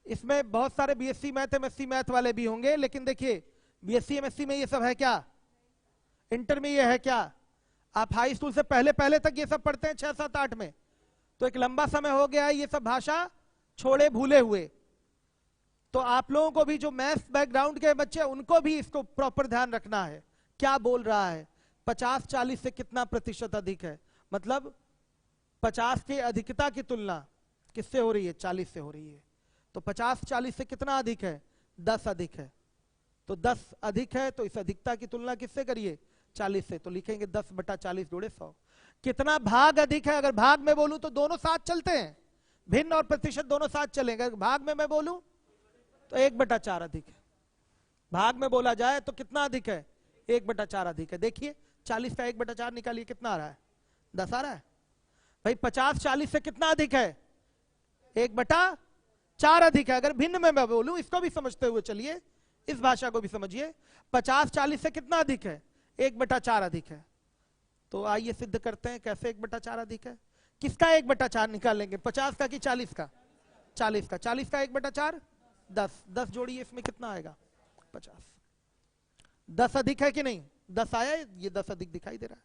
इसमें बहुत सारे बीएससी मैथ एमएससी मैथ वाले भी होंगे, लेकिन देखिए बीएससी एमएससी में ये सब है क्या, इंटर में ये है क्या? आप हाई स्कूल से पहले पहले तक ये सब पढ़ते हैं 6 7 8 में, तो एक लंबा समय हो गया है ये सब भाषा छोड़े भूले हुए। तो आप लोगों को भी, जो मैथ्स बैकग्राउंड के बच्चे, उनको भी इसको प्रॉपर ध्यान रखना है। क्या बोल रहा है, 50 40 से कितना प्रतिशत अधिक है, मतलब 50 की अधिकता की तुलना किससे हो रही है, 40 से हो रही है। तो 50 40 से कितना अधिक है, 10 अधिक है। तो 10 अधिक है, तो इस अधिकता की तुलना किससे करिए, 40 से। तो लिखेंगे 10/40 गुणे 100। कितना भाग अधिक है, अगर भाग में बोलूं तो दोनों साथ चलते हैं, भिन्न और प्रतिशत दोनों साथ चलेंगे। अगर भाग में मैं बोलूं तो 1/4 अधिक है। भाग में बोला जाए तो कितना अधिक है, 1/4 अधिक है। देखिए 40 का 1/4 निकालिए, कितना आ रहा है, 10 आ रहा है। भाई 50 40 से कितना अधिक है, 1/4 अधिक है। अगर भिन्न में मैं बोलूं, इसको भी समझते हुए चलिए, इस भाषा को भी समझिए, 50 40 से कितना अधिक है, 1/4 अधिक है। तो आइए सिद्ध करते हैं कैसे 1/4 अधिक है। किसका 1/4 निकालेंगे, 50 का कि 40 का, 40 का। 40 का 1/4 10, 10 जोड़िए, इसमें कितना आएगा 50। 10 अधिक है कि नहीं, 10 आया, ये 10 अधिक दिखाई दे रहा है।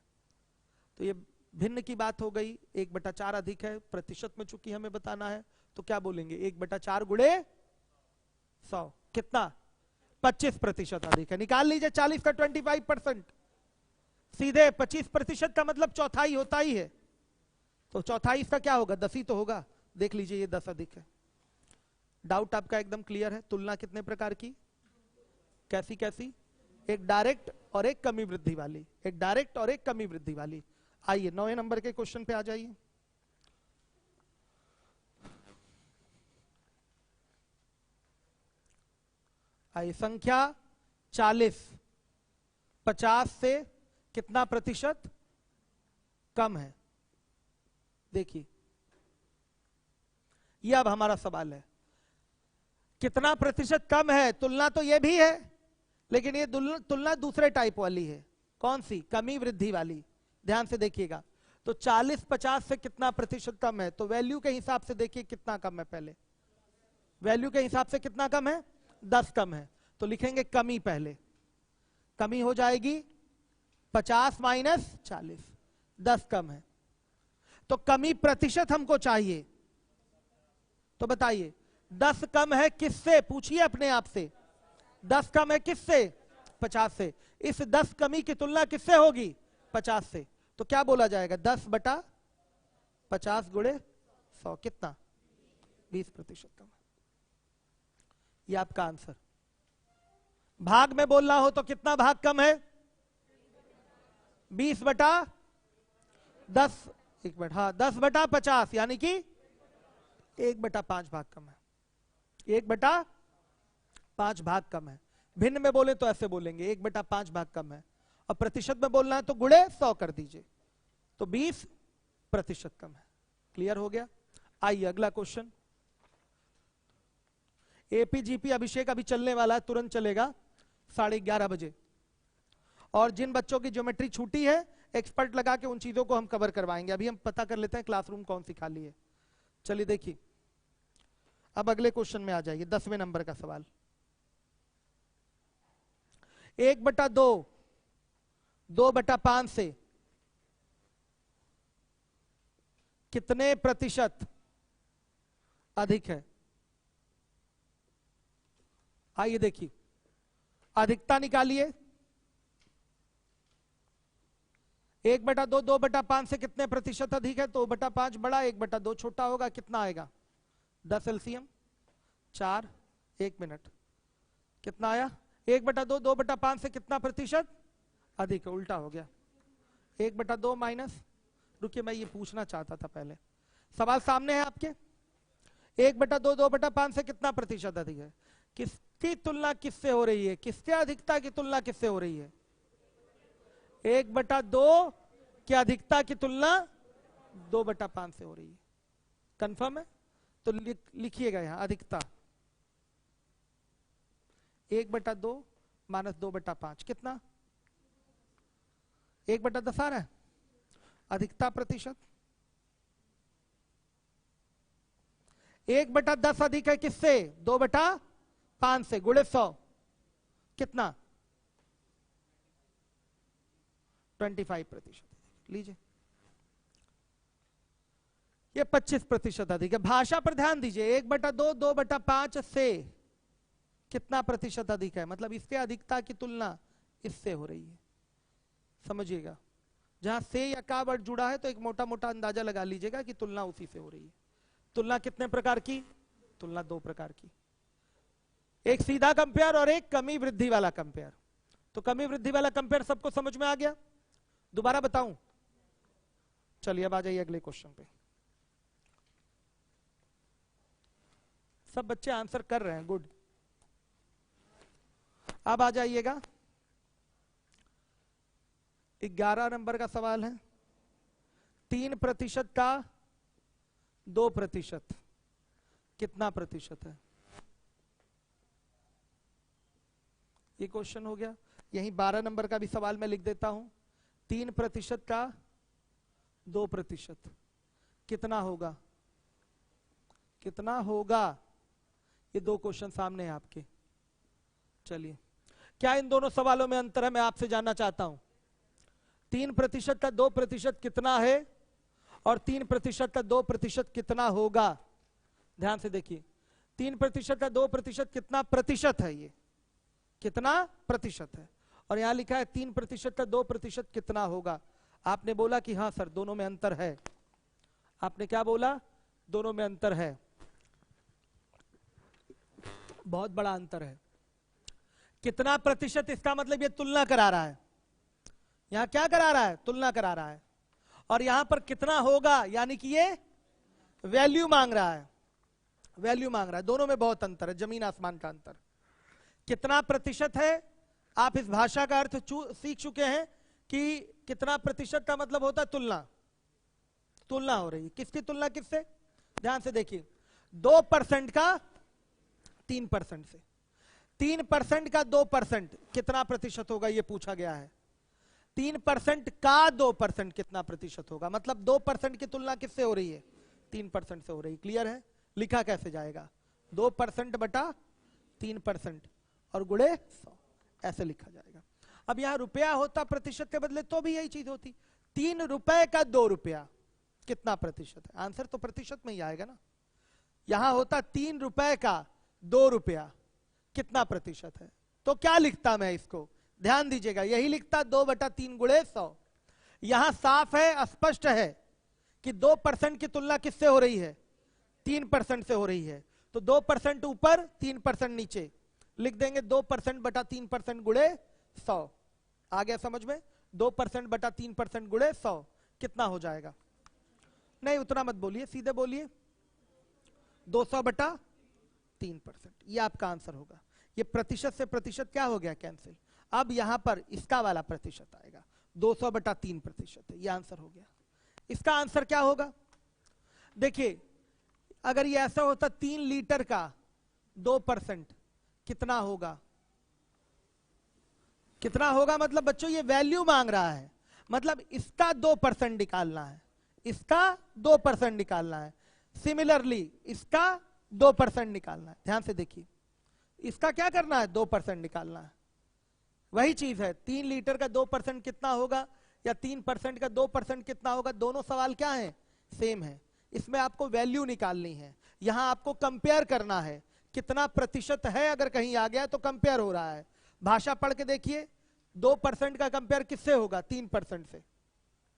तो ये भिन्न की बात हो गई। 1/4 अधिक है, प्रतिशत में चूंकि हमें बताना है तो क्या बोलेंगे, 1/4 गुणे 100 कितना 25% अधिक है। निकाल लीजिए 40 का 25%, सीधे 25% का मतलब चौथाई होता ही है, तो चौथाई इसका क्या होगा 10 ही तो होगा। देख लीजिए ये 10 अधिक है। डाउट आपका एकदम क्लियर है। तुलना कितने प्रकार की, कैसी कैसी, एक डायरेक्ट और एक कमी वृद्धि वाली, एक डायरेक्ट और एक कमी वृद्धि वाली। आइए 9वें नंबर के क्वेश्चन पे आ जाइए। आइए संख्या 40 50 से कितना प्रतिशत कम है। देखिए यह अब हमारा सवाल है, कितना प्रतिशत कम है। तुलना तो यह भी है, लेकिन ये तुलना दूसरे टाइप वाली है। कौन सी, कमी वृद्धि वाली। ध्यान से देखिएगा, तो 40 50 से कितना प्रतिशत कम है, तो वैल्यू के हिसाब से देखिए कितना कम है। पहले वैल्यू के हिसाब से कितना कम है, 10 कम है, तो लिखेंगे कमी। पहले कमी हो जाएगी 50 माइनस 40, 10 कम है। तो कमी प्रतिशत हमको चाहिए, तो बताइए 10 कम है किससे, पूछिए अपने आप से। 10 कम है किससे, 50 से। इस 10 कमी की तुलना किससे होगी, 50 से। तो क्या बोला जाएगा, 10/50 गुणे 100 कितना 20% कम है। ये आपका आंसर। भाग में बोलना हो तो कितना भाग कम है, 20/10, एक मिनट, हाँ 10/50, यानी कि 1/5 भाग कम है, 1/5 भाग कम है। भिन्न में बोले तो ऐसे बोलेंगे 1/5 भाग कम है, और प्रतिशत में बोलना है तो गुणे 100 कर दीजिए, तो 20% कम है। क्लियर हो गया। आइए अगला क्वेश्चन। एपीजीपी अभिषेक अभी चलने वाला है, तुरंत चलेगा 11:30 बजे। और जिन बच्चों की ज्योमेट्री छूटी है, एक्सपर्ट लगा के उन चीजों को हम कवर करवाएंगे। अभी हम पता कर लेते हैं क्लासरूम कौन सी खाली है। चलिए देखिए, अब अगले क्वेश्चन में आ जाइए। 10वें नंबर का सवाल, 1/2 2/5 से कितने प्रतिशत अधिक है। आइए देखिए, अधिकता निकालिए। 1/2 2/5 से कितने प्रतिशत अधिक है, तो 2/5 बड़ा 1/2 छोटा होगा, कितना आएगा 10 एलसीएम 4। 1 मिनट, कितना आया, 1/2 2/5 से कितना प्रतिशत अधिक है, उल्टा हो गया। 1/2 माइनस, रुकिए मैं ये पूछना चाहता था पहले, सवाल सामने है आपके। 1/2 2/5 से कितना प्रतिशत अधिक है, किसकी तुलना किससे हो रही है, किसके अधिकता की तुलना किससे हो रही है, 1/2 की अधिकता की तुलना 2/5 से हो रही है। कंफर्म है, तो लिखिएगा यहां अधिकता 1/2 माइनस 2/5 कितना 1/10 आ रहा है। अधिकता प्रतिशत 1/10 अधिक है किससे, 2/5 से, गुणे 100 कितना 25%। लीजिए ये 25% अधिक है। भाषा पर ध्यान दीजिए, 1/2 2/5 से कितना प्रतिशत अधिक है, मतलब इसके अधिकता की तुलना इससे हो रही है। समझिएगा, जहां से या का वर्ड जुड़ा है तो एक मोटा मोटा अंदाजा लगा लीजिएगा कि तुलना उसी से हो रही है। तुलना कितने प्रकार की, तुलना 2 प्रकार की, एक सीधा कंपेयर और एक कमी वृद्धि वाला कंपेयर। तो कमी वृद्धि वाला कंपेयर सबको समझ में आ गया, दोबारा बताऊं। चलिए अब आ जाइए अगले क्वेश्चन पे। सब बच्चे आंसर कर रहे हैं, गुड। अब आ जाइएगा 11 नंबर का सवाल है। 3% का 2% कितना प्रतिशत है। ये क्वेश्चन हो गया। यही 12 नंबर का भी सवाल मैं लिख देता हूं। 3% का 2% कितना होगा, कितना होगा, ये 2 क्वेश्चन सामने हैं आपके। चलिए, क्या इन दोनों सवालों में अंतर है, मैं आपसे जानना चाहता हूं। 3% का 2% कितना है और 3% का 2% कितना होगा? ध्यान से देखिए, 3% का 2% कितना प्रतिशत है, ये कितना प्रतिशत है, और यहां लिखा है 3% का 2% कितना होगा। आपने बोला कि हाँ सर दोनों में अंतर है। आपने क्या बोला? दोनों में अंतर है, बहुत बड़ा अंतर है। कितना प्रतिशत, इसका मतलब ये तुलना करा रहा है। यहां क्या करा रहा है? तुलना करा रहा है। और यहां पर कितना होगा, यानी कि ये वैल्यू मांग रहा है, वैल्यू मांग रहा है। दोनों में बहुत अंतर है, जमीन आसमान का अंतर। कितना प्रतिशत है, आप इस भाषा का अर्थ सीख चुके हैं कि कितना प्रतिशत का मतलब होता है तुलना। तुलना हो रही है, किसकी तुलना किससे? ध्यान से देखिए, 2% का 3% से, 3% का 2% कितना प्रतिशत होगा, ये पूछा गया है। 3% का 2% कितना प्रतिशत होगा, मतलब 2% की तुलना किससे हो रही है? 3% से हो रही। क्लियर है? लिखा कैसे जाएगा? 2% बटा 3% और गुणे 100, ऐसे लिखा जाएगा। अब यहां रुपया होता प्रतिशत के बदले तो भी यही चीज होती। 3 रुपए का 2 रुपया कितना प्रतिशत है? आंसर तो प्रतिशत में ही आएगा ना। यहां होता 3 रुपए का 2 रुपया कितना प्रतिशत है, तो क्या लिखता मैं इसको? ध्यान दीजिएगा, यही लिखता 2/3 गुणे 100। यहां साफ है, स्पष्ट है कि 2% की तुलना किससे हो रही है? 3% से हो रही है। तो 2% ऊपर 3% नीचे लिख देंगे, 2% बटा 3% गुणे 100। आ गया समझ में? 2% बटा 3% गुणे 100 कितना हो जाएगा? नहीं उतना मत बोलिए, सीधे बोलिए 200 बटा 3%, ये आपका आंसर होगा। ये प्रतिशत से प्रतिशत क्या हो गया? कैंसिल। अब यहां पर इसका वाला प्रतिशत आएगा, 200 बटा 3% है, ये आंसर हो गया। इसका आंसर क्या होगा? देखिए, अगर ये ऐसा होता 3 लीटर का 2% कितना होगा? कितना होगा मतलब बच्चों ये वैल्यू मांग रहा है, मतलब इसका 2% निकालना है, इसका 2% निकालना है। सिमिलरली इसका 2% निकालना है। ध्यान से देखिए, इसका क्या करना है? 2% निकालना है। वही चीज है, 3 लीटर का 2% कितना होगा या 3% का 2% कितना होगा, दोनों सवाल क्या है? सेम है। इसमें आपको वैल्यू निकालनी है, यहां आपको कंपेयर करना है कितना प्रतिशत है। अगर कहीं आ गया तो कंपेयर हो रहा है। भाषा पढ़ के देखिए, 2% का कंपेयर किससे होगा? 3% से।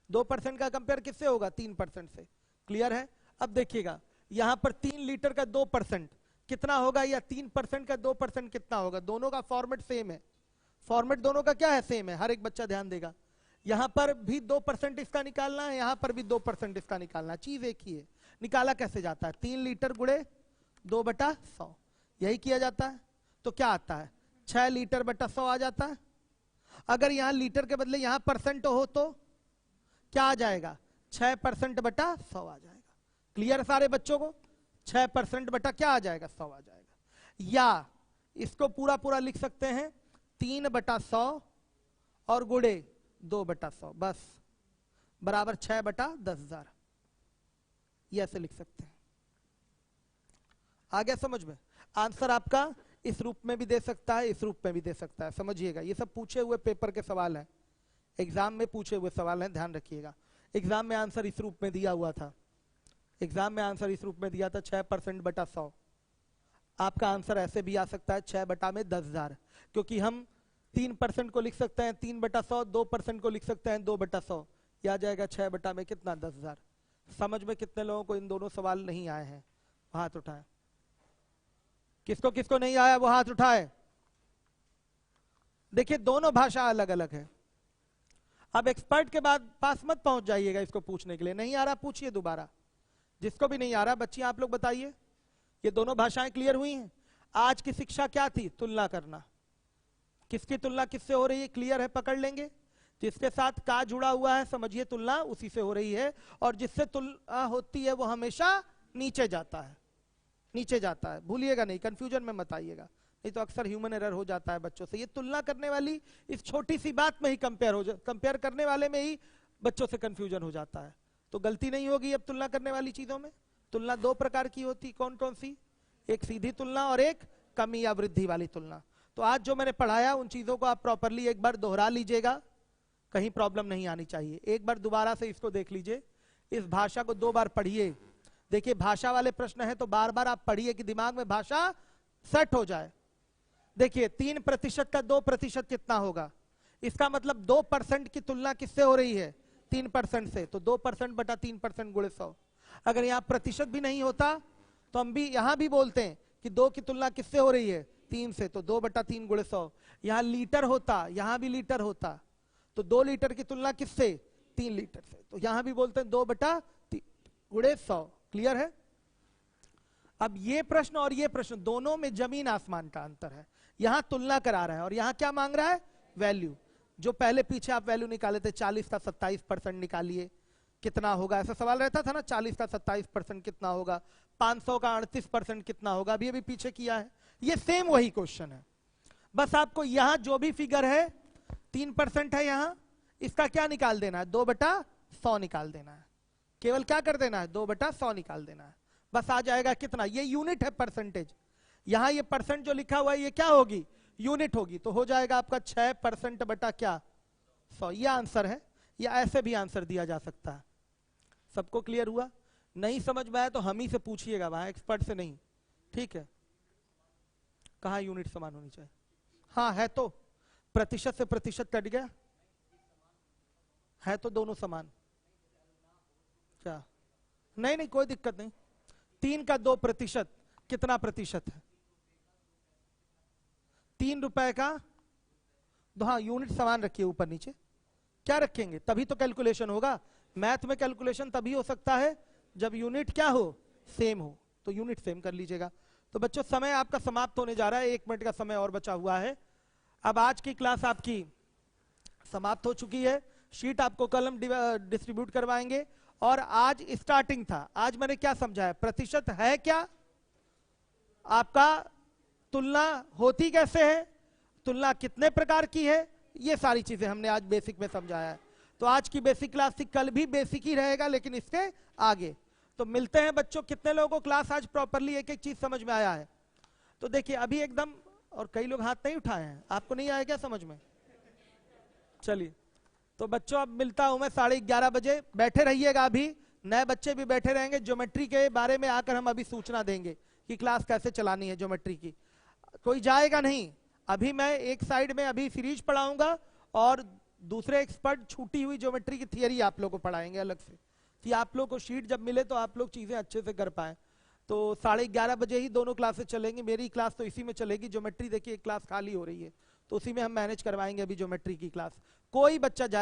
2% का कंपेयर किससे होगा? 3% से। क्लियर है? अब देखिएगा, यहां पर 3 लीटर का 2% कितना होगा या 3% का 2% कितना होगा, दोनों का फॉर्मेट सेम है। फॉर्मेट दोनों का क्या है? सेम है। हर एक बच्चा ध्यान देगा, यहां पर भी 2% इसका निकालना है, यहां पर भी 2% इसका निकालना है, चीज एक ही है। निकाला कैसे जाता है? 3 लीटर गुणे 2/100, यही किया जाता है। तो क्या आता है? 6 लीटर बटा 100 आ जाता है। अगर यहां लीटर के बदले यहां परसेंट हो तो क्या आ जाएगा? 6% बटा 100 आ जाएगा। क्लियर सारे बच्चों को? 6% बटा क्या आ जाएगा? 100 आ जाएगा। या इसको पूरा पूरा लिख सकते हैं 3/100 और गुणे 2/100, बस बराबर 6/10,000, ये ऐसे लिख सकते हैं। आ गया समझ में? आंसर आपका इस रूप में भी दे सकता है, इस रूप में भी दे सकता है। समझिएगा, ये सब पूछे हुए पेपर के सवाल हैं, एग्जाम में पूछे हुए सवाल हैं, ध्यान रखिएगा। एग्जाम में आंसर इस रूप में दिया हुआ था, एग्जाम में आंसर इस रूप में दिया था 6% बटा 100। आपका आंसर ऐसे भी आ सकता है 6/10,000, क्योंकि हम 3% को लिख सकते हैं 3/100, 2% को लिख सकते हैं 2/100, यह आ जाएगा 6 में कितना? 10,000। समझ में कितने लोगों को इन दोनों सवाल नहीं आए हैं? हाथ उठाए। किसको किसको नहीं आया वो हाथ उठाए। देखिए, दोनों भाषा अलग अलग है। अब एक्सपर्ट के बाद पास मत पहुंच जाइएगा इसको पूछने के लिए, नहीं आ रहा पूछिए दोबारा। जिसको भी नहीं आ रहा, बच्चियां आप लोग बताइए। ये दोनों भाषाएं क्लियर हुई हैं? आज की शिक्षा क्या थी? तुलना करना। किसकी तुलना किससे हो रही है? क्लियर है? पकड़ लेंगे। जिसके साथ का जुड़ा हुआ है समझिए तुलना उसी से हो रही है, और जिससे तुलना होती है वो हमेशा नीचे जाता है, नीचे जाता है। भूलिएगा नहीं, कंफ्यूजन में मत आइएगा, नहीं तो अक्सर ह्यूमन एरर हो जाता है बच्चों से। ये तुलना करने वाली इस छोटी सी बात में ही कंपेयर करने वाले में ही बच्चों से कंफ्यूजन हो जाता है। तो गलती नहीं होगी अब तुलना करने वाली चीजों में। तुलना 2 प्रकार की होती, कौन कौन सी? एक सीधी तुलना और एक कमी या वृद्धि वाली तुलना। तो आज जो मैंने पढ़ाया उन चीजों को आप प्रॉपरली एक बार दोहरा लीजिएगा, कहीं प्रॉब्लम नहीं आनी चाहिए। एक बार दोबारा से इसको देख लीजिए, इस भाषा को 2 बार पढ़िए। देखिए भाषा वाले प्रश्न है तो बार बार आप पढ़िए कि दिमाग में भाषा सेट हो जाए। देखिए 3% का 2% कितना होगा, इसका मतलब 2% की तुलना किससे हो रही है, 3% से, तो 2% बटा 3% गुणे 100। अगर यहाँ प्रतिशत भी नहीं होता तो हम भी यहाँ भी बोलते हैं कि 2 की तुलना किससे हो रही है, 3 से, तो 2 बटा 3 गुणे 100। यहाँ लीटर होता, यहाँ भी लीटर होता, तो 2 लीटर की तुलना किससे, 3 लीटर से, तो यहाँ भी बोलते हैं 2 बटा 3 गुणे 100। क्लियर है? अब ये प्रश्न और ये प्रश्न दोनों में जमीन आसमान का अंतर है। यहाँ तुलना करा रहा है और यहाँ क्या मांग रहा है, वैल्यू। जो पहले पीछे आप वैल्यू निकाले थे, 40 का 27% निकालिए कितना होगा, ऐसा सवाल रहता था ना, 40 का 27% कितना होगा, 500 का 38% कितना होगा, अभी अभी पीछे किया है। ये सेम वही क्वेश्चन है, बस आपको यहाँ जो भी फिगर है 3% है, यहाँ इसका क्या निकाल देना है, 2 बटा 100 निकाल देना है। केवल क्या कर देना है, 2 बटा 100 निकाल देना है, बस आ जाएगा कितना, ये यूनिट है परसेंटेज। यहाँ ये परसेंट जो लिखा हुआ है ये क्या होगी, यूनिट होगी, तो हो जाएगा आपका 6% बटा क्या, 100। ये आंसर है, या ऐसे भी आंसर दिया जा सकता है। सबको क्लियर हुआ? नहीं समझ में आया तो हम ही से पूछिएगा, वहां एक्सपर्ट से नहीं, ठीक है? कहा यूनिट समान होनी चाहिए, हाँ है तो, प्रतिशत से प्रतिशत कट गया है तो दोनों समान, क्या नहीं नहीं कोई दिक्कत नहीं। 3 का 2% कितना प्रतिशत है, 3 रुपए का, हाँ यूनिट समान रखिए, ऊपर नीचे क्या रखेंगे, तभी तो कैलकुलेशन होगा। मैथ में कैलकुलेशन तभी हो सकता है जब यूनिट क्या हो, सेम हो, तो यूनिट सेम कर लीजिएगा। तो बच्चों समय आपका समाप्त होने जा रहा है, 1 मिनट का समय और बचा हुआ है। अब आज की क्लास आपकी समाप्त हो चुकी है, शीट आपको कल हम डिस्ट्रीब्यूट करवाएंगे। और आज स्टार्टिंग था, आज मैंने क्या समझाया, प्रतिशत है क्या आपका, तुलना होती कैसे है, तुलना कितने प्रकार की है, ये सारी चीजें हमने आज बेसिक में समझाया है। तो आज की बेसिक क्लास थी, कल भी बेसिक ही रहेगा लेकिन इसके आगे। तो मिलते हैं बच्चों, कितने लोगों को क्लास आज प्रॉपरली एक एक चीज समझ में आया है? तो देखिए अभी एकदम, और कई लोग हाथ नहीं उठाए हैं, आपको नहीं आया क्या समझ में? चलिए तो बच्चों अब मिलता हूं मैं 11:30 बजे, बैठे रहिएगा, अभी नए बच्चे भी बैठे रहेंगे। ज्योमेट्री के बारे में आकर हम अभी सूचना देंगे कि क्लास कैसे चलानी है ज्योमेट्री की, कोई जाएगा नहीं। अभी मैं एक साइड में अभी सीरीज पढ़ाऊंगा और दूसरे एक्सपर्ट छूटी हुई ज्योमेट्री की थियरी आप लोग को पढ़ाएंगे अलग से, कि आप लोग को शीट जब मिले तो आप लोग चीजें अच्छे से कर पाए। तो 11:30 बजे ही दोनों क्लासेस चलेंगी, मेरी क्लास तो इसी में चलेगी। ज्योमेट्री देखिए एक क्लास खाली हो रही है तो उसी में हम मैनेज करवाएंगे अभी ज्योमेट्री की क्लास। कोई बच्चा जाए